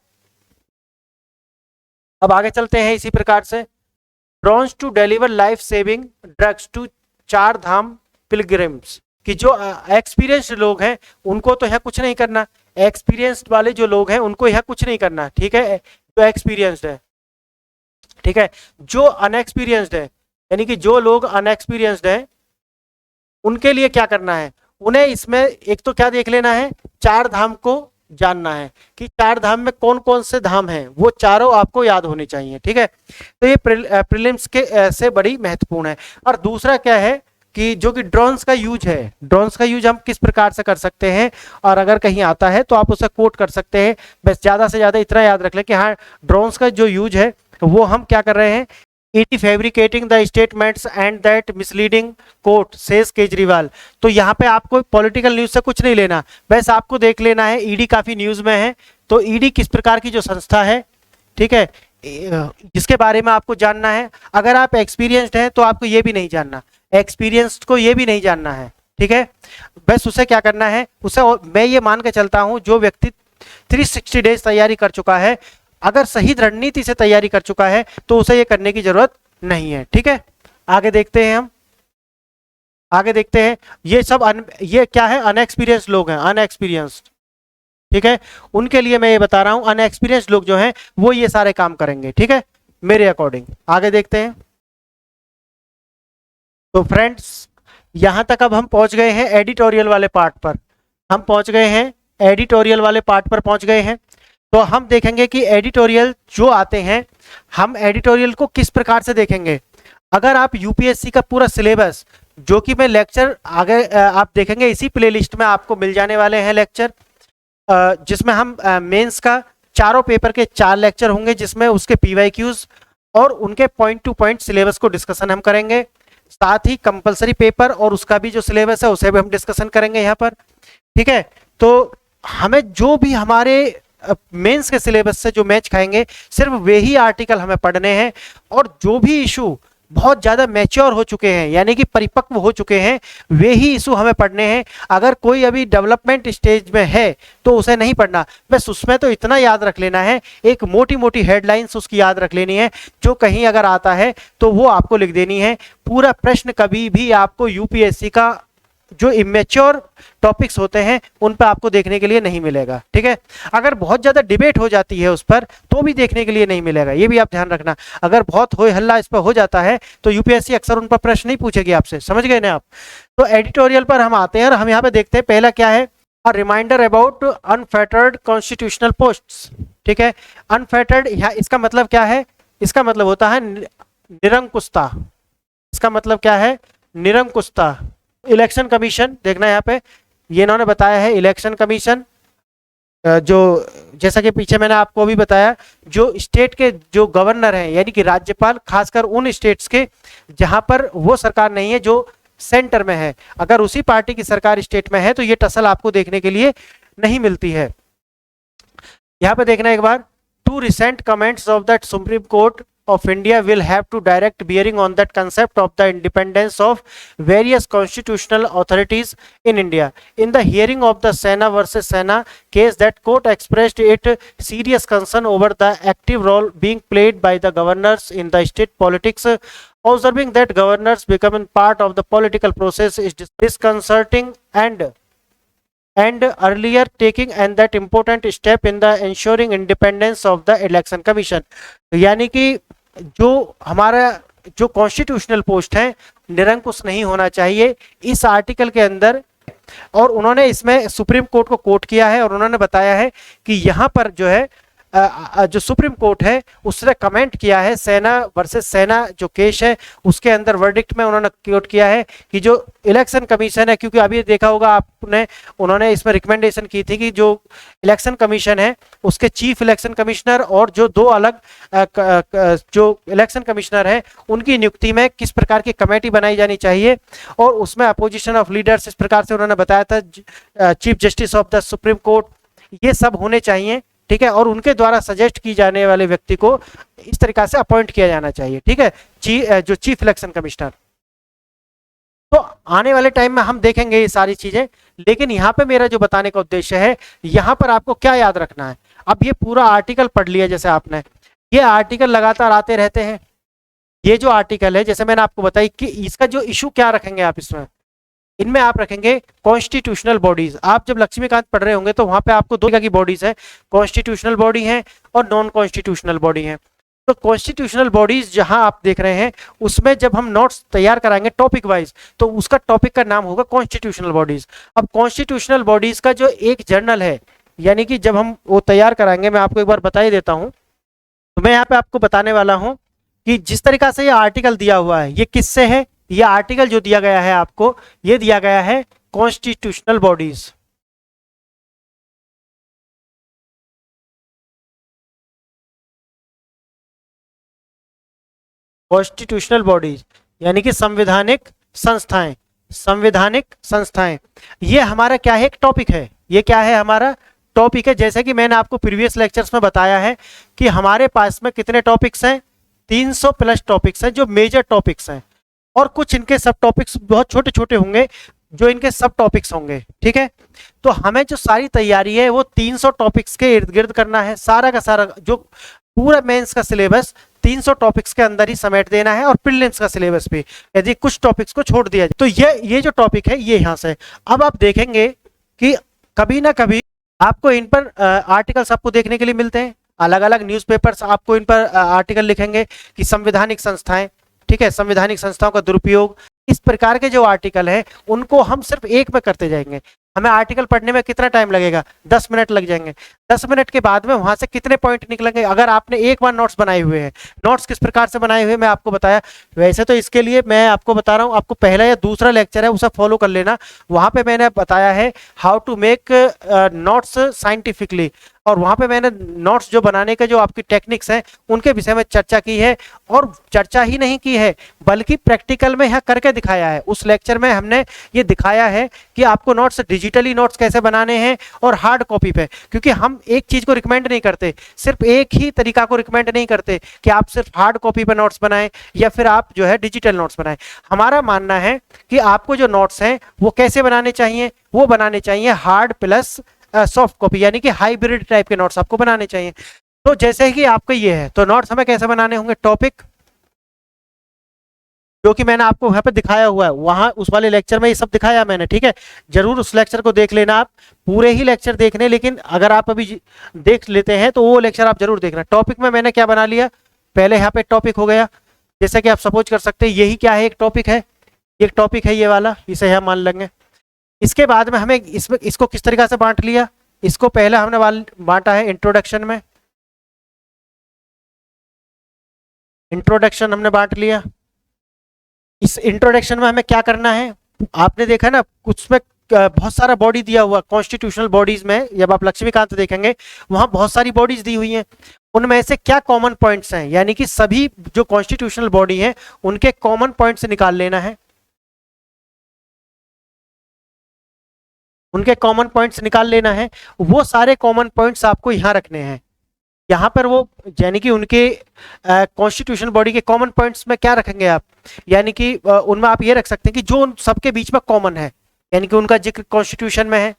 अब आगे चलते हैं इसी प्रकार से। Drones to deliver life saving drugs to 4 Dham pilgrims, कि जो एक्सपीरियंस्ड लोग हैं उनको तो यहाँ कुछ नहीं करना, एक्सपीरियंस्ड वाले जो लोग हैं उनको यहाँ कुछ नहीं करना। ठीक है, जो एक्सपीरियंस्ड है। ठीक है, जो अनएक्सपीरियंस्ड है, यानी कि जो लोग अनएक्सपीरियंस्ड हैं उनके लिए क्या करना है, उन्हें इसमें एक तो क्या देख लेना है, 4 धाम को जानना है कि 4 धाम में कौन कौन से धाम हैं, वो चारों आपको याद होने चाहिए। ठीक है, तो ये प्रीलिम्स के से बड़ी महत्वपूर्ण है। और दूसरा क्या है कि जो कि ड्रोन्स का यूज है, ड्रोन्स का यूज हम किस प्रकार से कर सकते हैं, और अगर कहीं आता है तो आप उसे कोट कर सकते हैं। बस ज्यादा से ज्यादा इतना याद रख लें कि हाँ, ड्रोन्स का जो यूज है वो हम क्या कर रहे हैं, ED fabricating the statements and that misleading quote says Kejriwal. तो यहाँ पे आपको पॉलिटिकल न्यूज से कुछ नहीं लेना, बस आपको देख लेना है ईडी काफी न्यूज में है, तो ईडी किस प्रकार की जो संस्था है, ठीक है, जिसके बारे में आपको जानना है। अगर आप एक्सपीरियंस्ड हैं तो आपको ये भी नहीं जानना, एक्सपीरियंस्ड को ये भी नहीं जानना है। ठीक है, बस उसे क्या करना है, उसे मैं ये मान के चलता हूं जो व्यक्ति 360 डेज तैयारी कर चुका है, अगर सही रणनीति से तैयारी कर चुका है तो उसे ये करने की जरूरत नहीं है। ठीक है, आगे देखते हैं हम, आगे देखते हैं। ये सब ये क्या है, अनएक्सपीरियंस्ड लोग हैं, अनएक्सपीरियंस्ड। ठीक है, उनके लिए मैं ये बता रहा हूं, अनएक्सपीरियंस्ड लोग जो हैं वो ये सारे काम करेंगे। ठीक है, मेरे अकॉर्डिंग। आगे देखते हैं। तो फ्रेंड्स, यहां तक अब हम पहुंच गए हैं एडिटोरियल वाले पार्ट पर, हम पहुंच गए हैं एडिटोरियल वाले पार्ट पर पहुंच गए हैं। तो हम देखेंगे कि एडिटोरियल जो आते हैं, हम एडिटोरियल को किस प्रकार से देखेंगे। अगर आप यूपीएससी का पूरा सिलेबस, जो कि मैं लेक्चर आगे आप देखेंगे इसी प्लेलिस्ट में आपको मिल जाने वाले हैं लेक्चर, जिसमें हम मेंस का चारों पेपर के 4 लेक्चर होंगे, जिसमें उसके पीवाईक्यूज और उनके पॉइंट टू पॉइंट सिलेबस को डिस्कशन हम करेंगे। साथ ही कंपलसरी पेपर और उसका भी जो सिलेबस है उसे भी हम डिस्कशन करेंगे यहाँ पर, ठीक है। तो हमें जो भी हमारे मेंस के सिलेबस से जो मैच खाएंगे सिर्फ वे ही आर्टिकल हमें पढ़ने हैं, और जो भी इशू बहुत ज़्यादा मैच्योर हो चुके हैं यानी कि परिपक्व हो चुके हैं वे ही इशू हमें पढ़ने हैं। अगर कोई अभी डेवलपमेंट स्टेज में है तो उसे नहीं पढ़ना, बस उसमें तो इतना याद रख लेना है, एक मोटी मोटी हेडलाइंस उसकी याद रख लेनी है, जो कहीं अगर आता है तो वो आपको लिख देनी है। पूरा प्रश्न कभी भी आपको यूपीएससी का जो इमेच्योर टॉपिक्स होते हैं उन पर आपको देखने के लिए नहीं मिलेगा, ठीक है। अगर बहुत ज़्यादा डिबेट हो जाती है उस पर तो भी देखने के लिए नहीं मिलेगा, ये भी आप ध्यान रखना। अगर बहुत हो हल्ला इस पर हो जाता है तो यूपीएससी अक्सर उन पर प्रश्न नहीं पूछेगी आपसे, समझ गए ना आप। तो एडिटोरियल पर हम आते हैं और हम यहाँ पे देखते हैं पहला क्या है, reminder about unfettered constitutional posts, ठीक है। अनफेटर्ड यहाँ इसका मतलब क्या है, इसका मतलब होता है निरंकुशता। इसका मतलब क्या है, निरंकुशता। इलेक्शन कमीशन देखना यहाँ पे, ये इन्होंने बताया है इलेक्शन कमीशन जो जैसा कि पीछे मैंने आपको अभी बताया, जो स्टेट के जो गवर्नर हैं यानी कि राज्यपाल, खासकर उन स्टेट्स के जहां पर वो सरकार नहीं है जो सेंटर में है, अगर उसी पार्टी की सरकार स्टेट में है तो ये टसल आपको देखने के लिए नहीं मिलती है। यहाँ पे देखना एक बार, two recent comments of that supreme court of India will have to direct bearing on that concept of the independence of various constitutional authorities in India. In the hearing of the Sena versus Sena case, that court expressed its serious concern over the active role being played by the governors in the state politics, observing that governors becoming part of the political process is disconcerting and earlier taking and that important step in the ensuring independence of the election commission. यानी कि जो हमारा जो constitutional post है निरंकुश नहीं होना चाहिए इस आर्टिकल के अंदर, और उन्होंने इसमें सुप्रीम कोर्ट को कोट किया है और उन्होंने बताया है कि यहाँ पर जो है जो सुप्रीम कोर्ट है उसने कमेंट किया है सेना वर्सेस सेना जो केस है उसके अंदर वर्डिक्ट में उन्होंने कोट किया है कि जो इलेक्शन कमीशन है, क्योंकि अभी देखा होगा आपने, उन्होंने इसमें रिकमेंडेशन की थी कि जो इलेक्शन कमीशन है उसके चीफ इलेक्शन कमिश्नर और जो दो अलग जो इलेक्शन कमिश्नर है उनकी नियुक्ति में किस प्रकार की कमेटी बनाई जानी चाहिए, और उसमें अपोजिशन ऑफ लीडर्स इस प्रकार से उन्होंने बताया था, chief justice of the supreme court, ये सब होने चाहिए, ठीक है। और उनके द्वारा सजेस्ट की जाने वाले व्यक्ति को इस तरीका से अपॉइंट किया जाना चाहिए, ठीक है, जो चीफ इलेक्शन कमिश्नर। तो आने वाले टाइम में हम देखेंगे ये सारी चीजें, लेकिन यहाँ पे मेरा जो बताने का उद्देश्य है, यहाँ पर आपको क्या याद रखना है। अब ये पूरा आर्टिकल पढ़ लिया जैसे आपने, ये आर्टिकल लगातार आते रहते हैं। ये जो आर्टिकल है जैसे मैंने आपको बताई कि इसका जो इशू क्या रखेंगे आप इसमें, इनमें आप रखेंगे कॉन्स्टिट्यूशनल बॉडीज। आप जब लक्ष्मीकांत पढ़ रहे होंगे तो वहां पे आपको दो तरह की बॉडीज है, कॉन्स्टिट्यूशनल बॉडी है और नॉन कॉन्स्टिट्यूशनल बॉडी है। तो कॉन्स्टिट्यूशनल बॉडीज जहां आप देख रहे हैं उसमें जब हम नोट्स तैयार कराएंगे टॉपिक वाइज तो उसका टॉपिक का नाम होगा कॉन्स्टिट्यूशनल बॉडीज। अब कॉन्स्टिट्यूशनल बॉडीज का जो एक जर्नल है, यानी कि जब हम वो तैयार कराएंगे, मैं आपको एक बार बता ही देता हूं, तो मैं यहाँ पे आपको बताने वाला हूं कि जिस तरीका से ये आर्टिकल दिया हुआ है ये किससे है। ये आर्टिकल जो दिया गया है आपको, ये दिया गया है कॉन्स्टिट्यूशनल बॉडीज। कॉन्स्टिट्यूशनल बॉडीज यानी कि संवैधानिक संस्थाएं, संवैधानिक संस्थाएं, ये हमारा क्या है, एक टॉपिक है। ये क्या है, हमारा टॉपिक है। जैसे कि मैंने आपको प्रीवियस लेक्चर्स में बताया है कि हमारे पास में कितने टॉपिक्स हैं, 300 प्लस टॉपिक्स हैं जो मेजर टॉपिक्स हैं, और कुछ इनके सब टॉपिक्स बहुत छोटे छोटे होंगे जो इनके सब टॉपिक्स होंगे, ठीक है। तो हमें जो सारी तैयारी है वो 300 टॉपिक्स के इर्द गिर्द करना है। सारा का सारा जो पूरा मेंस का सिलेबस 300 टॉपिक्स के अंदर ही समेट देना है, और प्रीलिम्स का सिलेबस भी, यदि कुछ टॉपिक्स को छोड़ दिया जाए तो ये जो टॉपिक है ये यहाँ से। अब आप देखेंगे कि कभी ना कभी आपको इन पर आर्टिकल्स आपको देखने के लिए मिलते हैं, अलग अलग न्यूज़पेपर्स आपको इन पर आर्टिकल लिखेंगे कि संवैधानिक संस्थाएं, ठीक है, संवैधानिक संस्थाओं का दुरुपयोग, इस प्रकार के जो आर्टिकल है उनको हम सिर्फ एक में करते जाएंगे। हमें आर्टिकल पढ़ने में कितना टाइम लगेगा, 10 मिनट लग जाएंगे। 10 मिनट के बाद में वहां से कितने पॉइंट निकलेंगे, अगर आपने एक बार नोट्स बनाए हुए हैं। नोट्स किस प्रकार से बनाए हुए मैं आपको बताया। वैसे तो इसके लिए मैं आपको बता रहा हूँ, आपको पहला या दूसरा लेक्चर है उसे फॉलो कर लेना। वहां पे मैंने बताया है how to make notes scientifically, और वहां पे मैंने नोट्स जो बनाने के जो आपकी टेक्निक्स हैं उनके विषय में चर्चा की है। और चर्चा ही नहीं की है बल्कि प्रैक्टिकल में यहाँ करके दिखाया है। उस लेक्चर में हमने ये दिखाया है कि आपको नोट्स, डिजिटली नोट्स कैसे बनाने हैं और हार्ड कॉपी पे। क्योंकि हम एक चीज को रिकमेंड नहीं करते, सिर्फ एक ही तरीका को रिकमेंड नहीं करते कि आप सिर्फ हार्ड कॉपी पे नोट्स बनाएं या फिर आप जो है डिजिटल नोट्स बनाएं। हमारा मानना है कि आपको जो नोट्स हैं वो कैसे बनाने चाहिए, वो बनाने चाहिए हार्ड प्लस सॉफ्ट कॉपी, यानी कि हाइब्रिड टाइप के नोट्स आपको बनाने चाहिए। तो जैसे कि आपका ये है, तो नोट्स हमें कैसे बनाने होंगे, टॉपिक जो कि मैंने आपको वहां पे दिखाया हुआ है, वहां उस वाले लेक्चर में ये सब दिखाया मैंने, ठीक है। जरूर उस लेक्चर को देख लेना, आप पूरे ही लेक्चर देखने, लेकिन अगर आप अभी देख लेते हैं तो वो लेक्चर आप जरूर देखना। टॉपिक में मैंने क्या बना लिया, पहले यहाँ पे टॉपिक हो गया, जैसे कि आप सपोज कर सकते हैं यही क्या है, एक टॉपिक है, एक टॉपिक है ये वाला, इसे हम मान लेंगे। इसके बाद में हमें इसको किस तरीका से बांट लिया, इसको पहले हमने बांटा है इंट्रोडक्शन में, इंट्रोडक्शन हमने बांट लिया। इस इंट्रोडक्शन में हमें क्या करना है, आपने देखा ना कुछ में बहुत सारा बॉडी दिया हुआ, कॉन्स्टिट्यूशनल बॉडीज में जब आप लक्ष्मीकांत देखेंगे वहां बहुत सारी बॉडीज दी हुई हैं। उनमें से क्या कॉमन पॉइंट्स हैं, यानी कि सभी जो कॉन्स्टिट्यूशनल बॉडी हैं उनके कॉमन पॉइंट्स निकाल लेना है, उनके कॉमन पॉइंट्स निकाल लेना है। वो सारे कॉमन पॉइंट्स आपको यहाँ रखने हैं, यहाँ पर वो, यानी कि उनके कॉन्स्टिट्यूशन बॉडी के कॉमन पॉइंट्स में क्या रखेंगे आप, यानी कि उनमें आप ये रख सकते हैं कि जो उन सबके बीच में कॉमन है, यानी कि उनका जिक्र कॉन्स्टिट्यूशन में है,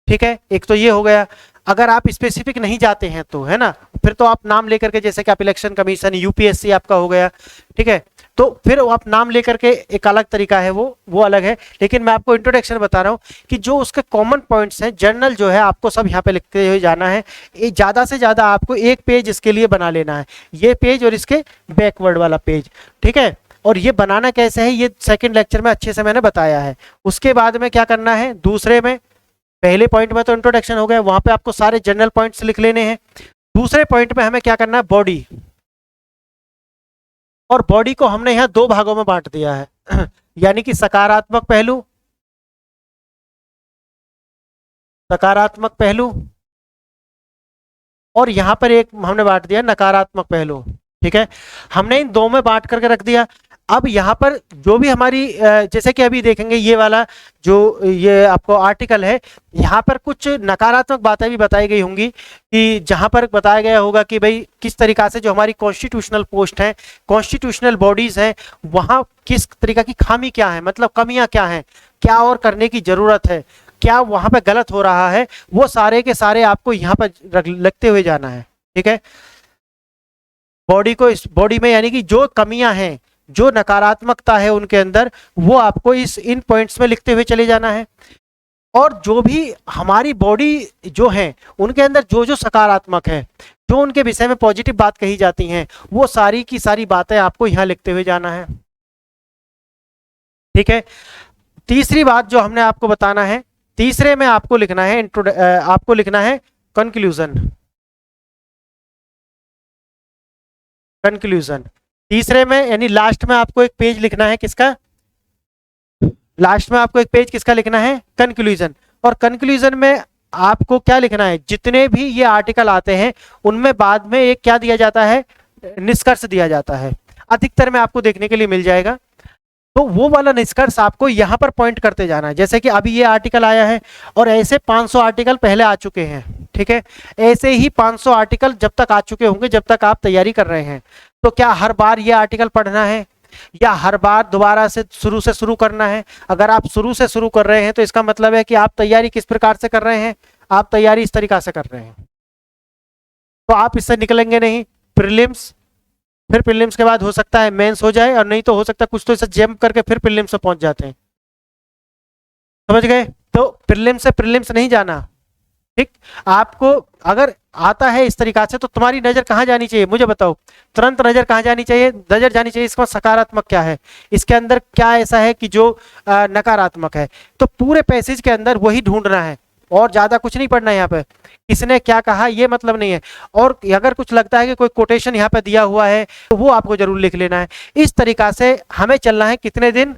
ठीक है। एक तो ये हो गया। अगर आप स्पेसिफिक नहीं जाते हैं तो, है ना, फिर तो आप नाम लेकर के, जैसे कि आप इलेक्शन कमीशन, यूपीएससी आपका हो गया, ठीक है, तो फिर आप नाम लेकर के एक अलग तरीका है, वो अलग है। लेकिन मैं आपको इंट्रोडक्शन बता रहा हूँ कि जो उसके कॉमन पॉइंट्स हैं, जनरल जो है आपको सब यहाँ पे लिखते हुए जाना है। ज़्यादा से ज़्यादा आपको एक पेज इसके लिए बना लेना है, ये पेज और इसके बैकवर्ड वाला पेज, ठीक है। और ये बनाना कैसे है ये सेकंड लेक्चर में अच्छे से मैंने बताया है। उसके बाद में क्या करना है, दूसरे में, पहले पॉइंट में तो इंट्रोडक्शन हो गया, वहां पे आपको सारे जनरल पॉइंट्स लिख लेने हैं। दूसरे पॉइंट में हमें क्या करना है, बॉडी, और बॉडी को हमने यहाँ दो भागों में बांट दिया है यानी कि सकारात्मक पहलू, सकारात्मक पहलू, और यहाँ पर एक हमने बांट दिया नकारात्मक पहलू, ठीक है। हमने इन दो में बांट करके रख दिया। अब यहाँ पर जो भी हमारी जैसे कि अभी देखेंगे ये वाला जो ये आपको आर्टिकल है, यहाँ पर कुछ नकारात्मक बातें भी बताई गई होंगी, कि जहाँ पर बताया गया होगा कि भाई किस तरीका से जो हमारी कॉन्स्टिट्यूशनल पोस्ट हैं, कॉन्स्टिट्यूशनल बॉडीज हैं, वहाँ किस तरीका की खामी क्या है, मतलब कमियां क्या हैं, क्या और करने की जरूरत है, क्या वहाँ पे गलत हो रहा है, वो सारे के सारे आपको यहाँ पर लगते हुए जाना है, ठीक है। बॉडी को, इस बॉडी में यानी कि जो कमियां हैं, जो नकारात्मकता है उनके अंदर, वो आपको इन पॉइंट्स में लिखते हुए चले जाना है। और जो भी हमारी बॉडी जो है उनके अंदर जो जो सकारात्मक है, जो उनके विषय में पॉजिटिव बात कही जाती हैं, वो सारी की सारी बातें आपको यहाँ लिखते हुए जाना है, ठीक है। तीसरी बात जो हमने आपको बताना है, तीसरे में आपको लिखना है आपको लिखना है कंक्लूजन, कंक्लूजन। तीसरे में यानी लास्ट में आपको एक पेज लिखना है, किसका, लास्ट में आपको एक पेज किसका लिखना है, कंक्लूजन। और कंक्लूजन में आपको क्या लिखना है, जितने भी ये आर्टिकल आते हैं उनमें बाद में एक क्या दिया जाता है, निष्कर्ष दिया जाता है। अधिकतर में आपको देखने के लिए मिल जाएगा, तो वो वाला निष्कर्ष आपको यहाँ पर पॉइंट करते जाना है। जैसे कि अभी ये आर्टिकल आया है और ऐसे 500 आर्टिकल पहले आ चुके हैं, ठीक है। ऐसे ही 500 आर्टिकल जब तक आ चुके होंगे जब तक आप तैयारी कर रहे हैं, तो क्या हर बार ये आर्टिकल पढ़ना है या हर बार दोबारा से शुरू करना है। अगर आप शुरू से शुरू कर रहे हैं तो इसका मतलब है कि आप तैयारी किस प्रकार से कर रहे हैं, आप तैयारी इस तरीका से कर रहे हैं, तो आप इससे निकलेंगे नहीं। प्रीलिम्स, फिर प्रीलिम्स के बाद हो सकता है मेंस हो जाए, और नहीं तो हो सकता है कुछ तो इसे जंप करके फिर प्रीलिम्स में पहुंच जाते हैं, समझ गए। तो प्रीलिम्स से प्रीलिम्स नहीं जाना, ठीक, आपको अगर आता है इस तरीका से तो तुम्हारी नजर कहाँ जानी चाहिए मुझे बताओ, तुरंत नजर कहाँ जानी चाहिए, नजर जानी चाहिए इसका सकारात्मक क्या है, इसके अंदर क्या ऐसा है कि जो नकारात्मक है। तो पूरे पैसेज के अंदर वही ढूंढना है और ज्यादा कुछ नहीं पढ़ना है यहाँ पे, किसने क्या कहा ये मतलब नहीं है। और अगर कुछ लगता है कि कोई कोटेशन यहाँ पे दिया हुआ है तो वो आपको जरूर लिख लेना है। इस तरीका से हमें चलना है कितने दिन,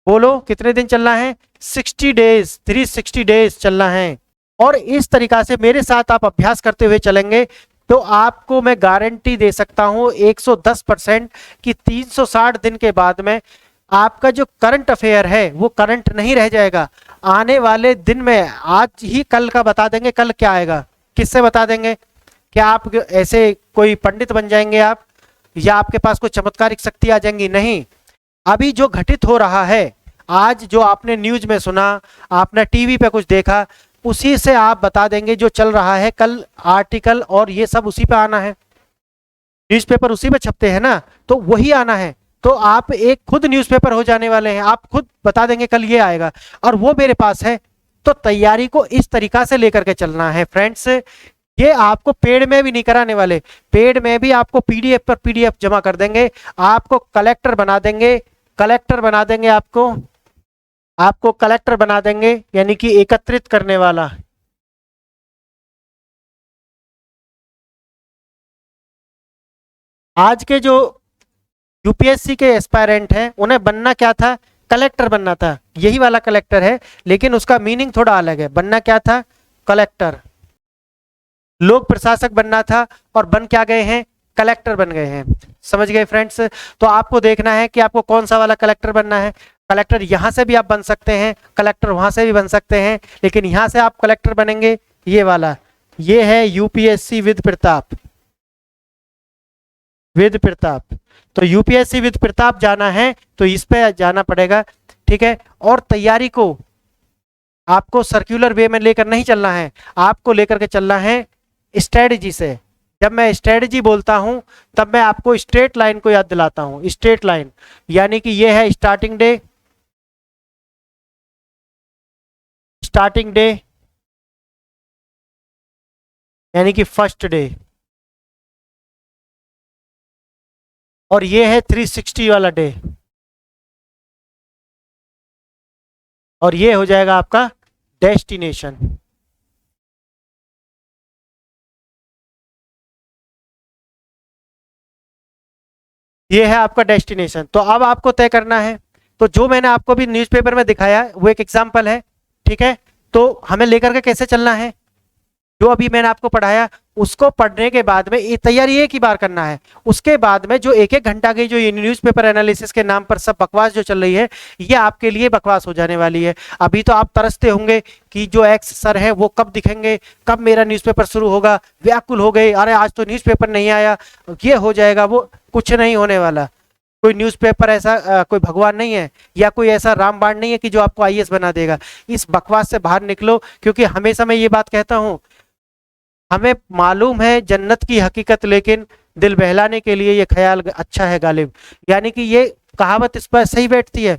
बोलो कितने दिन चलना है, 60 डेज, 360 डेज चलना है। और इस तरीका से मेरे साथ आप अभ्यास करते हुए चलेंगे तो आपको मैं गारंटी दे सकता हूं 110% कि 360 दिन के बाद में आपका जो करंट अफेयर है वो करंट नहीं रह जाएगा। आने वाले दिन में आज ही कल का बता देंगे, कल क्या आएगा किससे बता देंगे, क्या आप ऐसे कोई पंडित बन जाएंगे आप, या आपके पास कोई चमत्कारिक शक्ति आ जाएंगी, नहीं। अभी जो घटित हो रहा है, आज जो आपने न्यूज में सुना, आपने टीवी पे कुछ देखा, उसी से आप बता देंगे जो चल रहा है, कल आर्टिकल और ये सब उसी पे आना है, न्यूज़पेपर उसी पे छपते हैं ना, तो वही आना है। तो आप एक खुद न्यूज़पेपर हो जाने वाले हैं, आप खुद बता देंगे कल ये आएगा और वो मेरे पास है। तो तैयारी को इस तरीका से लेकर के चलना है फ्रेंड्स। ये आपको पेड में भी नहीं कराने वाले, पेड में भी आपको पीडीएफ पर पीडीएफ जमा कर देंगे, आपको कलेक्टर बना देंगे, कलेक्टर बना देंगे आपको कलेक्टर बना देंगे, यानी कि एकत्रित करने वाला। आज के जो यूपीएससी के एस्पायरेंट हैं उन्हें बनना क्या था, कलेक्टर बनना था, यही वाला कलेक्टर है, लेकिन उसका मीनिंग थोड़ा अलग है। बनना क्या था, कलेक्टर, लोक प्रशासक बनना था और बन क्या गए हैं, कलेक्टर बन गए हैं। समझ गए फ्रेंड्स। तो आपको देखना है कि आपको कौन सा वाला कलेक्टर बनना है। कलेक्टर यहां से भी आप बन सकते हैं, कलेक्टर वहां से भी बन सकते हैं, लेकिन यहां से आप कलेक्टर बनेंगे ये वाला, ये है UPSC with Pratap, with Pratap. तो यूपीएससी विद प्रताप जाना है तो इस पे जाना पड़ेगा, ठीक है। और तैयारी को आपको सर्कुलर वे में लेकर नहीं चलना है, आपको लेकर के चलना है स्ट्रेटजी से। जब मैं स्ट्रेटजी बोलता हूं तब मैं आपको स्ट्रेट लाइन को याद दिलाता हूं, स्ट्रेट लाइन यानी कि ये है स्टार्टिंग डे, स्टार्टिंग डे यानी कि फर्स्ट डे, और ये है 360 वाला डे, और ये हो जाएगा आपका डेस्टिनेशन। ये है आपका डेस्टिनेशन। तो अब आपको तय करना है, तो जो मैंने आपको भी न्यूज़पेपर में दिखाया वो एक एग्जांपल है, ठीक है। तो हमें लेकर के कैसे चलना है, जो अभी मैंने आपको पढ़ाया उसको पढ़ने के बाद में ये तैयारी एक ही बार करना है। उसके बाद में जो एक एक घंटा की जो ये न्यूज़पेपर एनालिसिस के नाम पर सब बकवास जो चल रही है, ये आपके लिए बकवास हो जाने वाली है। अभी तो आप तरसते होंगे कि जो एक्स सर है वो कब दिखेंगे, कब मेरा न्यूज़पेपर शुरू होगा, व्याकुल हो गए, अरे आज तो न्यूज़पेपर नहीं आया, ये हो जाएगा, वो कुछ नहीं होने वाला। कोई न्यूज़पेपर ऐसा कोई भगवान नहीं है या कोई ऐसा रामबाण नहीं है कि जो आपको आईएएस बना देगा। इस बकवास से बाहर निकलो, क्योंकि हमेशा मैं ये बात कहता हूँ, हमें मालूम है जन्नत की हकीकत, लेकिन दिल बहलाने के लिए ये ख्याल अच्छा है गालिब। यानी कि ये कहावत इस पर सही बैठती है।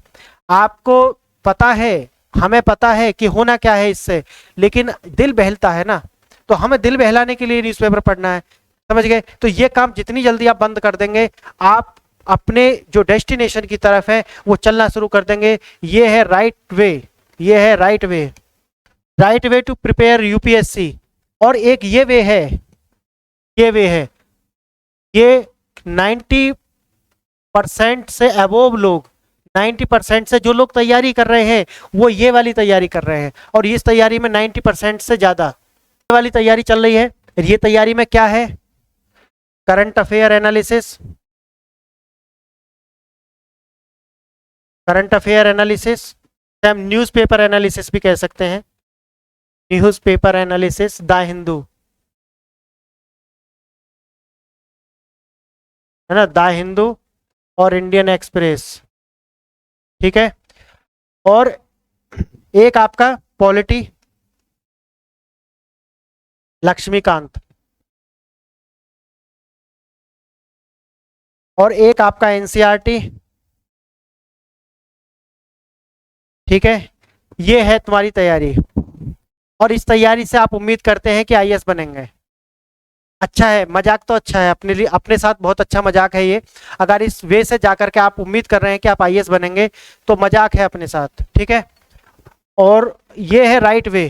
आपको पता है, हमें पता है कि होना क्या है इससे, लेकिन दिल बहलता है ना, तो हमें दिल बहलाने के लिए न्यूज़पेपर पढ़ना है। समझ गए। तो ये काम जितनी जल्दी आप बंद कर देंगे, आप अपने जो डेस्टिनेशन की तरफ है वो चलना शुरू कर देंगे। ये है राइट वे, ये है right way, right way to prepare UPSC. और एक ये वे है, ये वे है, ये 90% से अबोव लोग, 90% से जो लोग तैयारी कर रहे हैं वो ये वाली तैयारी कर रहे हैं, और इस तैयारी में 90% से ज्यादा ये वाली तैयारी चल रही है। ये तैयारी में क्या है, current affair analysis, current affair analysis, हम न्यूज़पेपर एनालिसिस भी कह सकते हैं, न्यूज़पेपर एनालिसिस, द हिंदू है ना, द हिंदू और इंडियन एक्सप्रेस, ठीक है। और एक आपका पॉलिटी, लक्ष्मीकांत, और एक आपका एनसीईआरटी, ठीक है। ये है तुम्हारी तैयारी। और इस तैयारी से आप उम्मीद करते हैं कि आईएएस बनेंगे। अच्छा है, मजाक तो अच्छा है, अपने लिए अपने साथ बहुत अच्छा मजाक है ये। अगर इस वे से जाकर के आप उम्मीद कर रहे हैं कि आप आईएएस बनेंगे तो मजाक है अपने साथ, ठीक है। और ये है राइट वे,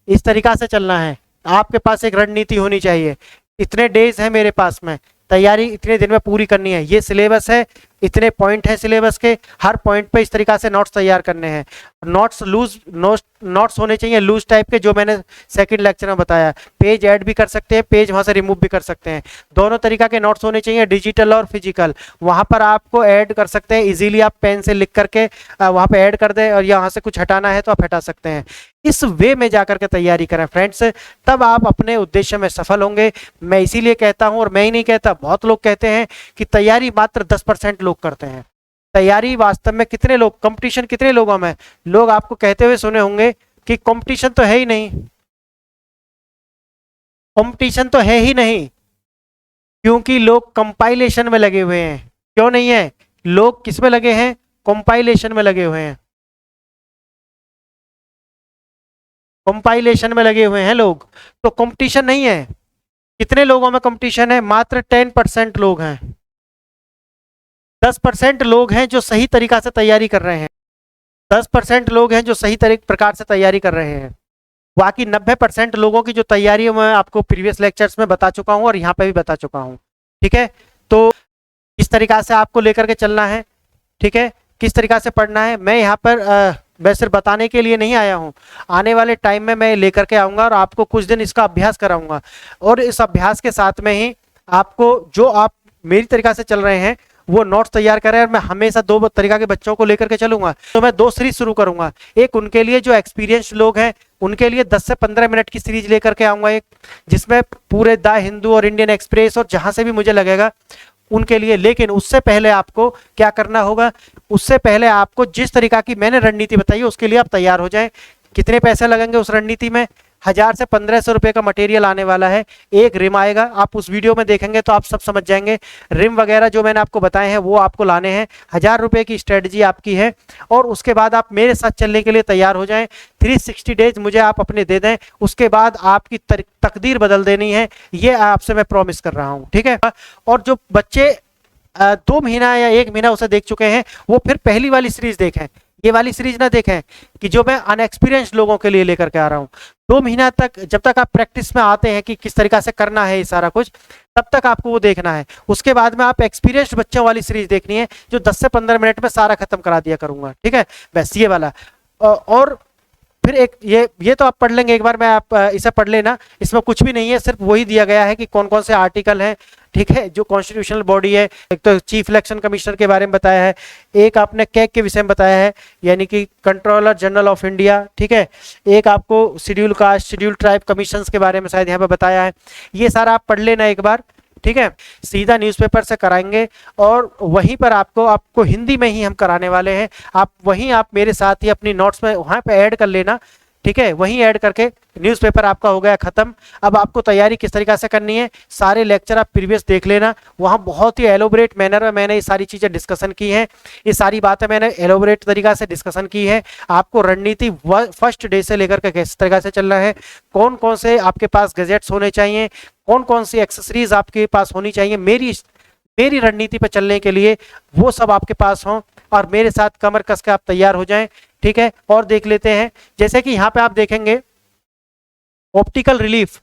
इस तरीका से चलना है। आपके पास एक रणनीति होनी चाहिए, इतने डेज है मेरे पास में, तैयारी इतने दिन में पूरी करनी है, ये सिलेबस है, इतने पॉइंट है सिलेबस के, हर पॉइंट पे इस तरीका से नोट्स तैयार करने हैं। नोट्स लूज नोट्स होने चाहिए लूज टाइप के, जो मैंने सेकंड लेक्चर में बताया। पेज ऐड भी कर सकते हैं, पेज वहां से रिमूव भी कर सकते हैं। दोनों तरीका के नोट्स होने चाहिए, डिजिटल और फिजिकल। वहां पर आपको ऐड कर सकते हैं इजीली, आप पेन से लिख करके वहां पे ऐड कर दें, और यहाँ से कुछ हटाना है तो आप हटा सकते हैं। इस वे में जाकर के तैयारी करें फ्रेंड्स, तब आप अपने उद्देश्य में सफल होंगे। मैं इसीलिए कहता हूं, और मैं ही नहीं कहता, बहुत लोग कहते हैं कि तैयारी मात्र 10% लोग करते हैं। तैयारी वास्तव में कितने लोग, कंपटीशन कितने लोगों में, लोग आपको कहते हुए सुने होंगे कि कंपटीशन तो है ही नहीं, कंपटीशन तो है ही नहीं, क्योंकि लोग कंपाइलेशन में लगे हुए हैं। क्यों नहीं है? लोग किस में लगे हैं? कंपाइलेशन में लगे हुए हैं, कंपाइलेशन में लगे हुए हैं लोग। तो कंपटीशन नहीं है। कितने लोगों में कंपटीशन है? मात्र 10% लोग हैं। 10% लोग हैं जो सही तरीका से तैयारी कर रहे हैं। 10% लोग हैं जो सही प्रकार से तैयारी कर रहे हैं। बाकी 90% लोगों की जो तैयारी है मैं आपको प्रीवियस लेक्चर्स में बता चुका हूं और यहाँ पे भी बता चुका हूं, ठीक है। तो इस तरीका से आपको लेकर के चलना है, ठीक है। किस तरीका से पढ़ना है, मैं यहाँ पर मैं सिर्फ बताने के लिए नहीं आया हूँ। आने वाले टाइम में मैं लेकर के आऊँगा और आपको कुछ दिन इसका अभ्यास कराऊंगा, और इस अभ्यास के साथ में ही आपको, जो आप मेरी तरीका से चल रहे हैं वो नोट्स तैयार करें। और मैं हमेशा दो तरीका के बच्चों को लेकर के चलूंगा। तो मैं 2 सीरीज शुरू करूंगा। एक उनके लिए जो एक्सपीरियंस लोग हैं, उनके लिए 10 से 15 मिनट की सीरीज लेकर के आऊंगा, एक जिसमें पूरे द हिंदू और इंडियन एक्सप्रेस और जहां से भी मुझे लगेगा उनके लिए। लेकिन उससे पहले आपको क्या करना होगा, उससे पहले आपको जिस तरीका की मैंने रणनीति बताई है उसके लिए आप तैयार हो जाएं। कितने पैसे लगेंगे उस रणनीति में? 1000 से 1500 रुपए का मटेरियल आने वाला है। एक रिम आएगा, आप उस वीडियो में देखेंगे तो आप सब समझ जाएंगे। रिम वगैरह जो मैंने आपको बताए हैं वो आपको लाने हैं। 1000 रुपए की स्ट्रेटजी आपकी है, और उसके बाद आप मेरे साथ चलने के लिए तैयार हो जाएं। 360 डेज मुझे आप अपने दे दें, उसके बाद आपकी तकदीर बदल देनी है, ये आपसे मैं प्रॉमिस कर रहा हूँ, ठीक है। और जो बच्चे 2 महीना या 1 महीना उसे देख चुके हैं, वो फिर पहली वाली सीरीज देखें, ये वाली सीरीज ना देखें कि जो मैं अनएक्सपीरियंस्ड लोगों के लिए लेकर के आ रहा हूँ। 2 महीना तक जब तक आप प्रैक्टिस में आते हैं कि किस तरीका से करना है ये सारा कुछ, तब तक आपको वो देखना है। उसके बाद में आप एक्सपीरियंस्ड बच्चों वाली सीरीज देखनी है, जो 10 से 15 मिनट में सारा खत्म करा दिया करूंगा, ठीक है। बस ये वाला। और फिर एक ये तो आप पढ़ लेंगे एक बार में, आप इसे पढ़ लेना। इसमें कुछ भी नहीं है, सिर्फ वही दिया गया है कि कौन कौन से आर्टिकल हैं, ठीक है, जो कॉन्स्टिट्यूशनल बॉडी है। एक तो चीफ इलेक्शन कमिश्नर के बारे में बताया है, एक आपने कैग के विषय में बताया है, यानी कि कंट्रोलर जनरल ऑफ इंडिया, ठीक है। एक आपको schedule caste, schedule tribe commission के बारे में शायद यहाँ पे बताया है। ये सारा आप पढ़ लेना एक बार, ठीक है। सीधा न्यूज़पेपर से कराएंगे, और वहीं पर आपको हिंदी में ही हम कराने वाले हैं। आप वहीं आप मेरे साथ ही अपनी नोट्स में वहाँ पे ऐड कर लेना, ठीक है। वहीं ऐड करके न्यूज़पेपर आपका हो गया खत्म। अब आपको तैयारी किस तरीका से करनी है, सारे लेक्चर आप प्रीवियस देख लेना, वहाँ बहुत ही एलोबरेट मैनर में मैंने ये सारी चीज़ें डिस्कशन की हैं। ये सारी बातें मैंने एलोबरेट तरीका से डिस्कशन की है। आपको रणनीति फर्स्ट डे से लेकर के किस तरीका से चलना है, कौन कौन से आपके पास गैजेट्स होने चाहिए, कौन कौन सी एक्सेसरीज आपके पास होनी चाहिए मेरी रणनीति पर चलने के लिए, वो सब आपके पास हों, और मेरे साथ कमर कस के आप तैयार हो जाएं, ठीक है। और देख लेते हैं, जैसे कि यहाँ पे आप देखेंगे ऑप्टिकल रिलीफ,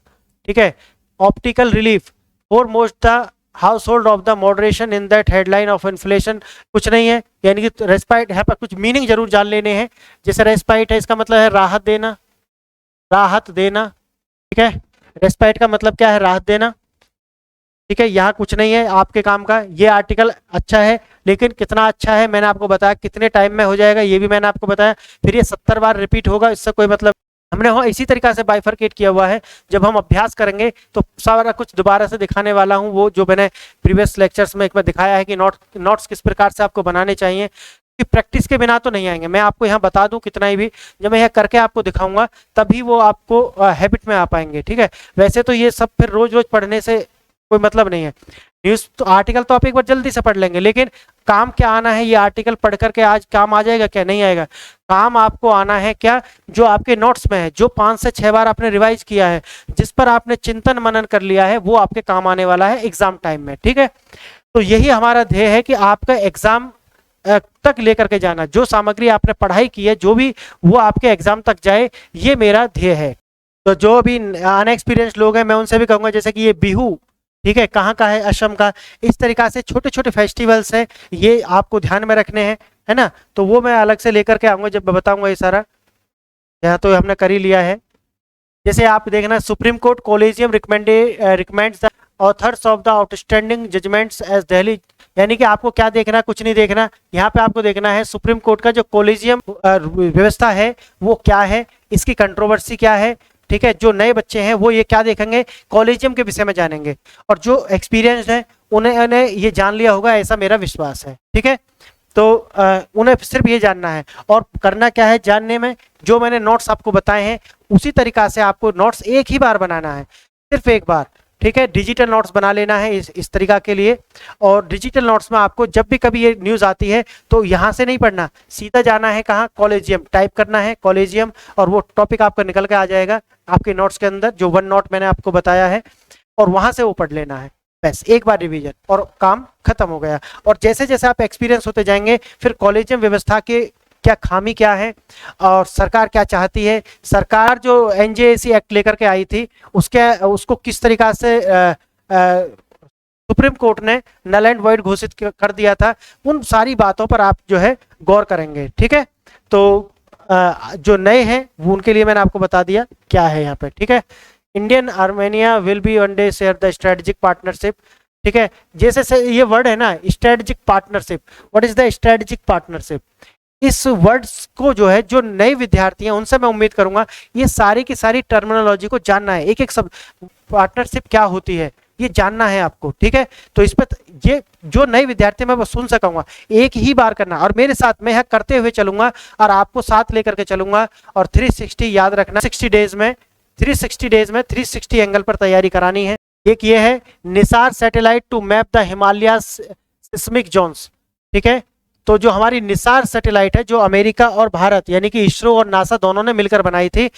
ठीक है। Optical relief for most the house hold of the moderation in that headline of inflation, कुछ नहीं है, यानी कि रेस्पाइट, यहाँ पर कुछ मीनिंग जरूर जान लेने हैं। जैसे रेस्पाइट है, इसका मतलब है राहत देना, राहत देना, ठीक है। रेस्पाइट का मतलब क्या है? राहत देना, ठीक है। यहाँ कुछ नहीं है आपके काम का। ये आर्टिकल अच्छा है, लेकिन कितना अच्छा है मैंने आपको बताया, कितने टाइम में हो जाएगा ये भी मैंने आपको बताया। फिर ये 70 बार रिपीट होगा, इससे कोई मतलब, हमने वहाँ इसी तरीका से बाइफरकेट किया हुआ है। जब हम अभ्यास करेंगे तो सारा कुछ दोबारा से दिखाने वाला हूँ, वो जो मैंने प्रीवियस लेक्चर्स में एक बार दिखाया है कि नोट्स किस प्रकार से आपको बनाने चाहिए, कि प्रैक्टिस के बिना तो नहीं आएंगे। मैं आपको यहाँ बता दूं कितना ही भी, जब मैं यहाँ करके आपको दिखाऊंगा तभी वो आपको हैबिट में आ पाएंगे, ठीक है। वैसे तो ये सब फिर रोज रोज पढ़ने से कोई मतलब नहीं है। न्यूज़ तो आर्टिकल तो आप एक बार जल्दी से पढ़ लेंगे, लेकिन काम क्या आना है, ये आर्टिकल पढ़ करके आज काम आ जाएगा क्या? नहीं आएगा। काम आपको आना है क्या, जो आपके नोट्स में है, जो 5 से 6 बार आपने रिवाइज किया है, जिस पर आपने चिंतन मनन कर लिया है, वो आपके काम आने वाला है एग्जाम टाइम में। ठीक है, तो यही हमारा ध्येय है कि आपका एग्जाम तक लेकर के जाना, जो सामग्री आपने पढ़ाई की है जो भी, वो आपके एग्जाम तक जाए, ये मेरा ध्येय है। तो जो भी अनएक्सपीरियंस लोग हैं, मैं उनसे भी कहूंगा, जैसे कि ये बिहू, ठीक है, कहाँ का है, असम का, इस तरीका से छोटे छोटे फेस्टिवल्स हैं, ये आपको ध्यान में रखने हैं, है ना। तो वो मैं अलग से लेकर के आऊंगा जब मैं बताऊंगा ये सारा। यहाँ तो हमने कर ही लिया है। जैसे आप देखना, supreme court collegium recommends the authors of the outstanding judgments as Delhi. यानी कि आपको क्या देखना, कुछ नहीं देखना, यहाँ पे आपको देखना है सुप्रीम कोर्ट का जो कोलेजियम व्यवस्था है वो क्या है, इसकी कंट्रोवर्सी क्या है। ठीक है, जो नए बच्चे हैं वो ये क्या देखेंगे, कॉलेजियम के विषय में जानेंगे, और जो एक्सपीरियंस्ड है उन्हें ये जान लिया होगा, ऐसा मेरा विश्वास है। ठीक है, तो उन्हें सिर्फ ये जानना है, और करना क्या है जानने में, जो मैंने नोट्स आपको बताए हैं उसी तरीका से आपको नोट्स एक ही बार बनाना है, सिर्फ एक बार। ठीक है, डिजिटल नोट्स बना लेना है इस तरीका के लिए। और डिजिटल नोट्स में आपको जब भी कभी ये न्यूज़ आती है तो यहाँ से नहीं पढ़ना, सीधा जाना है कहाँ, कॉलेजियम, टाइप करना है कॉलेजियम, और वो टॉपिक आपका निकल के आ जाएगा आपके नोट्स के अंदर, जो वन नोट मैंने आपको बताया है, और वहाँ से वो पढ़ लेना है, बस एक बार रिवीजन और काम खत्म हो गया। और जैसे जैसे आप एक्सपीरियंस होते जाएंगे, फिर कॉलेजियम व्यवस्था के क्या खामी क्या है, और सरकार क्या चाहती है, सरकार जो एनजेएसी एक्ट लेकर के आई थी उसको किस तरीका से सुप्रीम कोर्ट ने नल एंड वॉइड घोषित कर दिया था, उन सारी बातों पर आप जो है गौर करेंगे। ठीक है, तो जो नए हैं वो उनके लिए मैंने आपको बता दिया क्या है यहाँ पे। ठीक है, Indian Armenia will be one day share the strategic partnership. ठीक है, जैसे से ये वर्ड है ना, strategic partnership, what is the strategic partnership, इस वर्ड्स को जो है, जो नए विद्यार्थी हैं उनसे मैं उम्मीद करूंगा ये सारी की सारी टर्मिनोलॉजी को जानना है, एक एक सब पार्टनरशिप क्या होती है ये जानना है आपको। ठीक है, तो इस पर ये जो नए विद्यार्थी मैं सुन सकूंगा, एक ही बार करना, और मेरे साथ मैं यह करते हुए चलूंगा और आपको साथ लेकर के चलूंगा। और 360 याद रखना, 360 डेज में 360 एंगल पर तैयारी करानी है। एक ये है NISAR satellite to map the Himalaya seismic zones. ठीक है, तो जो हमारी निसार सैटेलाइट है, जो अमेरिका और भारत यानी कि इसरो और नासा दोनों ने मिलकर बनाई थी,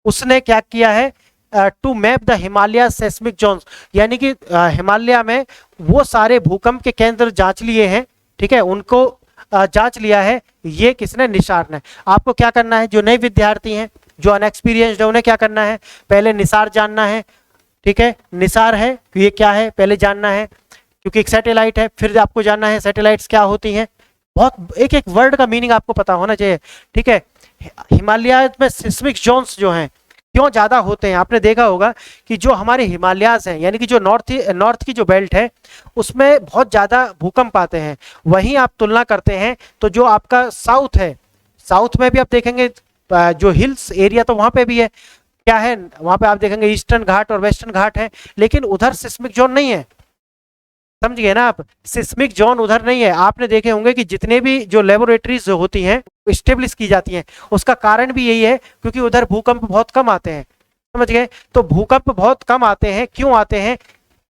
उसने क्या किया है, to map the Himalaya seismic zones, यानी कि हिमालय में वो सारे भूकंप के केंद्र जांच लिए हैं। ठीक है, उनको जांच लिया है, ये किसने, निसार ने। आपको क्या करना है, जो नए विद्यार्थी हैं, जो अनएक्सपीरियंस्ड है, उन्हें क्या करना है, पहले निसार जानना है। ठीक है, निसार है ये क्या है पहले जानना है, क्योंकि एक सैटेलाइट है, फिर आपको जानना है सैटेलाइट्स क्या होती हैं, बहुत एक एक वर्ड का मीनिंग आपको पता होना चाहिए। ठीक है, हिमालय में सिस्मिक जोन्स जो हैं क्यों ज्यादा होते हैं, आपने देखा होगा कि जो हमारे हिमालयाज हैं, यानी कि जो नॉर्थ की जो बेल्ट है, उसमें बहुत ज्यादा भूकंप आते हैं। वहीं आप तुलना करते हैं तो जो आपका साउथ है, साउथ में भी आप देखेंगे जो हिल्स एरिया, तो वहां पे भी है, क्या है वहां पे आप देखेंगे ईस्टर्न घाट और वेस्टर्न घाट है, लेकिन उधर सिस्मिक जोन नहीं है। समझ गए ना आप, सिस्मिक जोन उधर नहीं है। आपने देखे होंगे कि जितने भी जो लेबोरेटरीज जो होती हैं स्टेब्लिश की जाती हैं, उसका कारण भी यही है क्योंकि उधर भूकंप बहुत कम आते हैं। समझ गए, तो भूकंप बहुत कम आते हैं, क्यों आते हैं,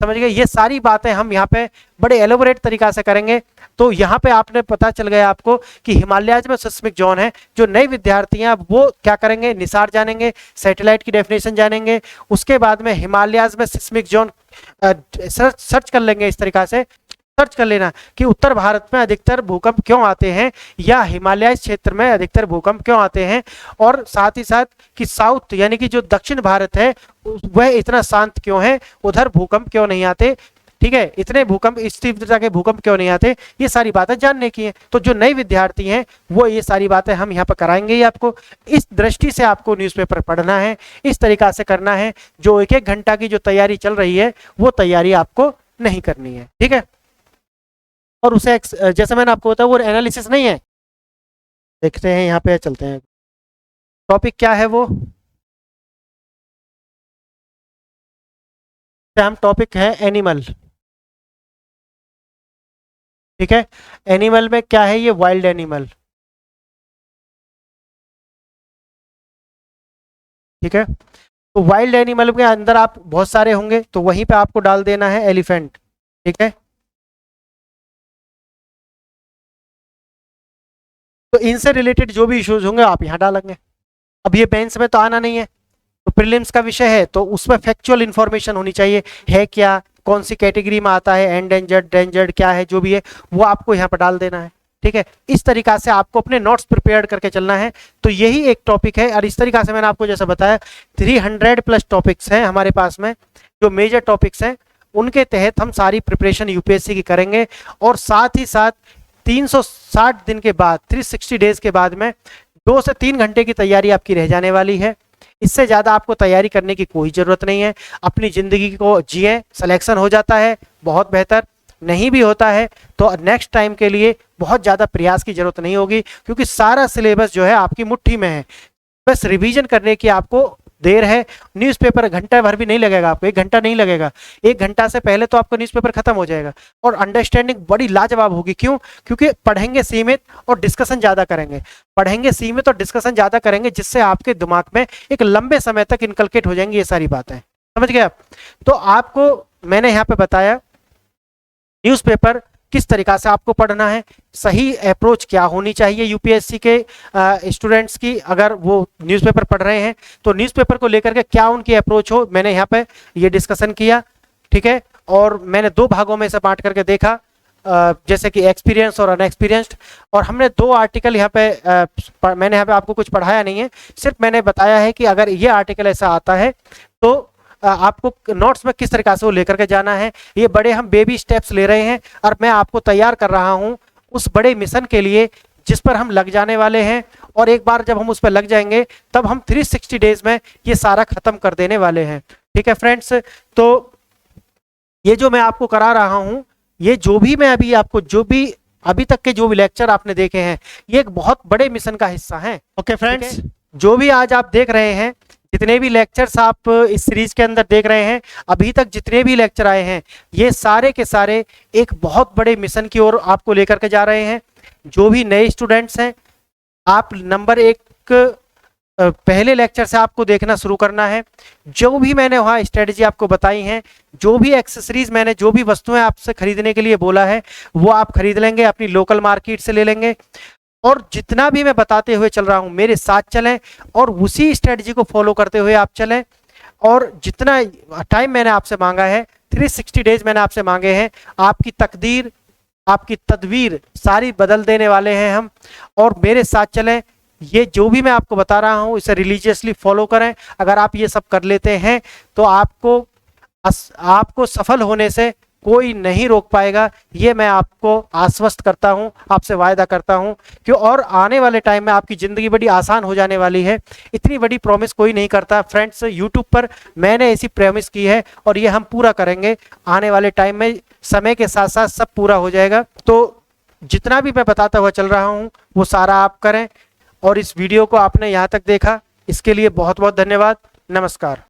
समझ गए। ये सारी बातें हम यहाँ पे बड़े एलोबोरेट तरीका से करेंगे। तो यहाँ पे आपने पता चल गया आपको कि हिमालयाज में सिस्मिक जोन है। जो नए विद्यार्थी हैं वो क्या करेंगे, निसार जानेंगे, सैटेलाइट की डेफिनेशन जानेंगे, उसके बाद में हिमालयाज में सिस्मिक जोन सर्च कर लेंगे। इस तरीका से सर्च कर लेना कि उत्तर भारत में अधिकतर भूकंप क्यों आते हैं, या हिमालय क्षेत्र में अधिकतर भूकंप क्यों आते हैं, और साथ ही साथ कि साउथ यानी कि जो दक्षिण भारत है वह इतना शांत क्यों है, उधर भूकंप क्यों नहीं आते। ठीक है, इतने भूकंप, इस तीव्रता के भूकंप क्यों नहीं आते, ये सारी बातें जानने की हैं। तो जो नए विद्यार्थी हैं वो ये सारी बातें हम यहाँ पर कराएंगे ही आपको। इस दृष्टि से आपको न्यूज़पेपर पढ़ना है, इस तरीका से करना है। जो एक एक घंटा की जो तैयारी चल रही है वो तैयारी आपको नहीं करनी है। ठीक है, और उसे जैसे मैंने आपको बताया वो एनालिसिस नहीं है। देखते हैं यहाँ पे, चलते हैं, टॉपिक क्या है वो, हम टॉपिक है एनिमल। ठीक है, एनिमल में क्या है, ये वाइल्ड एनिमल। ठीक है, तो वाइल्ड एनिमल के अंदर आप बहुत सारे होंगे, तो वहीं पे आपको डाल देना है एलिफेंट। ठीक है, तो इनसे रिलेटेड जो भी इश्यूज होंगे आप यहाँ डालेंगे। अब ये मेंस में तो आना नहीं है, तो प्रीलिम्स का विषय है तो उसमें फैक्चुअल इंफॉर्मेशन होनी चाहिए, है क्या, कौन सी कैटेगरी में आता है, एंडेंजर्ड डेंजर्ड क्या है, जो भी है वो आपको यहाँ पर डाल देना है। ठीक है, इस तरीका से आपको अपने नोट्स प्रिपेयर करके चलना है। तो यही एक टॉपिक है, और इस तरीका से मैंने आपको जैसा बताया 300 प्लस टॉपिक्स हैं हमारे पास में, जो मेजर टॉपिक्स हैं उनके तहत हम सारी प्रिपरेशन यूपीएससी की करेंगे। और साथ ही साथ 360 दिन के बाद, 360 डेज के बाद में 2 से 3 घंटे की तैयारी आपकी रह जाने वाली है। इससे ज़्यादा आपको तैयारी करने की कोई ज़रूरत नहीं है। अपनी ज़िंदगी को जिए, सिलेक्शन हो जाता है बहुत बेहतर, नहीं भी होता है तो नेक्स्ट टाइम के लिए बहुत ज़्यादा प्रयास की ज़रूरत नहीं होगी, क्योंकि सारा सिलेबस जो है आपकी मुट्ठी में है। बस रिवीजन करने की आपको देर है। न्यूज़पेपर घंटा भर भी नहीं लगेगा आपको, 1 घंटा नहीं लगेगा, 1 घंटा से पहले तो आपका न्यूज़पेपर खत्म हो जाएगा। और अंडरस्टैंडिंग बड़ी लाजवाब होगी। क्यों? क्योंकि पढ़ेंगे सीमित और डिस्कशन ज़्यादा करेंगे, पढ़ेंगे सीमित और डिस्कशन ज़्यादा करेंगे, जिससे आपके दिमाग में एक लंबे समय तक इनकलकेट हो जाएंगी ये सारी बातें। समझ गए आप? तो आपको मैंने यहाँ पे बताया न्यूज़पेपर किस तरीका से आपको पढ़ना है, सही अप्रोच क्या होनी चाहिए यूपीएससी के स्टूडेंट्स की, अगर वो न्यूज़पेपर पढ़ रहे हैं तो न्यूज़पेपर को लेकर के क्या उनकी अप्रोच हो, मैंने यहाँ पे ये डिस्कशन किया। ठीक है, और मैंने 2 भागों में से बांट करके देखा, जैसे कि एक्सपीरियंस और अनएक्सपीरियंस्ड। और हमने 2 आर्टिकल यहाँ पे मैंने यहाँ पे आपको कुछ पढ़ाया नहीं है, सिर्फ मैंने बताया है कि अगर ये आर्टिकल ऐसा आता है तो आपको नोट्स में किस तरीके से वो लेकर के जाना है। ये बड़े हम बेबी स्टेप्स ले रहे हैं और मैं आपको तैयार कर रहा हूँ उस बड़े मिशन के लिए जिस पर हम लग जाने वाले हैं। और एक बार जब हम उस पर लग जाएंगे तब हम 360 डेज में ये सारा खत्म कर देने वाले हैं। ठीक है फ्रेंड्स, तो ये जो मैं आपको करा रहा हूँ, ये जो भी मैं अभी आपको, जो भी अभी तक के जो भी लेक्चर आपने देखे हैं, ये एक बहुत बड़े मिशन का हिस्सा है। ओके फ्रेंड्स, जो भी आज आप देख रहे हैं, जितने भी लेक्चर्स आप इस सीरीज के अंदर देख रहे हैं, अभी तक जितने भी लेक्चर आए हैं, ये सारे के सारे एक बहुत बड़े मिशन की ओर आपको लेकर के जा रहे हैं। जो भी नए स्टूडेंट्स हैं, आप नंबर 1 पहले लेक्चर से आपको देखना शुरू करना है। जो भी मैंने वहाँ स्ट्रेटजी आपको बताई हैं, जो भी एक्सेसरीज मैंने, जो भी वस्तुएं आपसे खरीदने के लिए बोला है, वो आप खरीद लेंगे, अपनी लोकल मार्केट से ले लेंगे। और जितना भी मैं बताते हुए चल रहा हूं मेरे साथ चलें और उसी स्ट्रेटजी को फॉलो करते हुए आप चलें। और जितना टाइम मैंने आपसे मांगा है, 360 डेज मैंने आपसे मांगे हैं, आपकी तकदीर, आपकी तदबीर सारी बदल देने वाले हैं हम। और मेरे साथ चलें, ये जो भी मैं आपको बता रहा हूं इसे रिलीजियसली फॉलो करें। अगर आप ये सब कर लेते हैं तो आपको सफल होने से कोई नहीं रोक पाएगा, ये मैं आपको आश्वस्त करता हूं, आपसे वायदा करता हूं कि और आने वाले टाइम में आपकी ज़िंदगी बड़ी आसान हो जाने वाली है। इतनी बड़ी प्रॉमिस कोई नहीं करता फ्रेंड्स, यूट्यूब पर मैंने ऐसी प्रॉमिस की है और ये हम पूरा करेंगे। आने वाले टाइम में समय के साथ साथ सब पूरा हो जाएगा। तो जितना भी मैं बताता हुआ चल रहा हूँ वो सारा आप करें। और इस वीडियो को आपने यहाँ तक देखा, इसके लिए बहुत बहुत धन्यवाद। नमस्कार।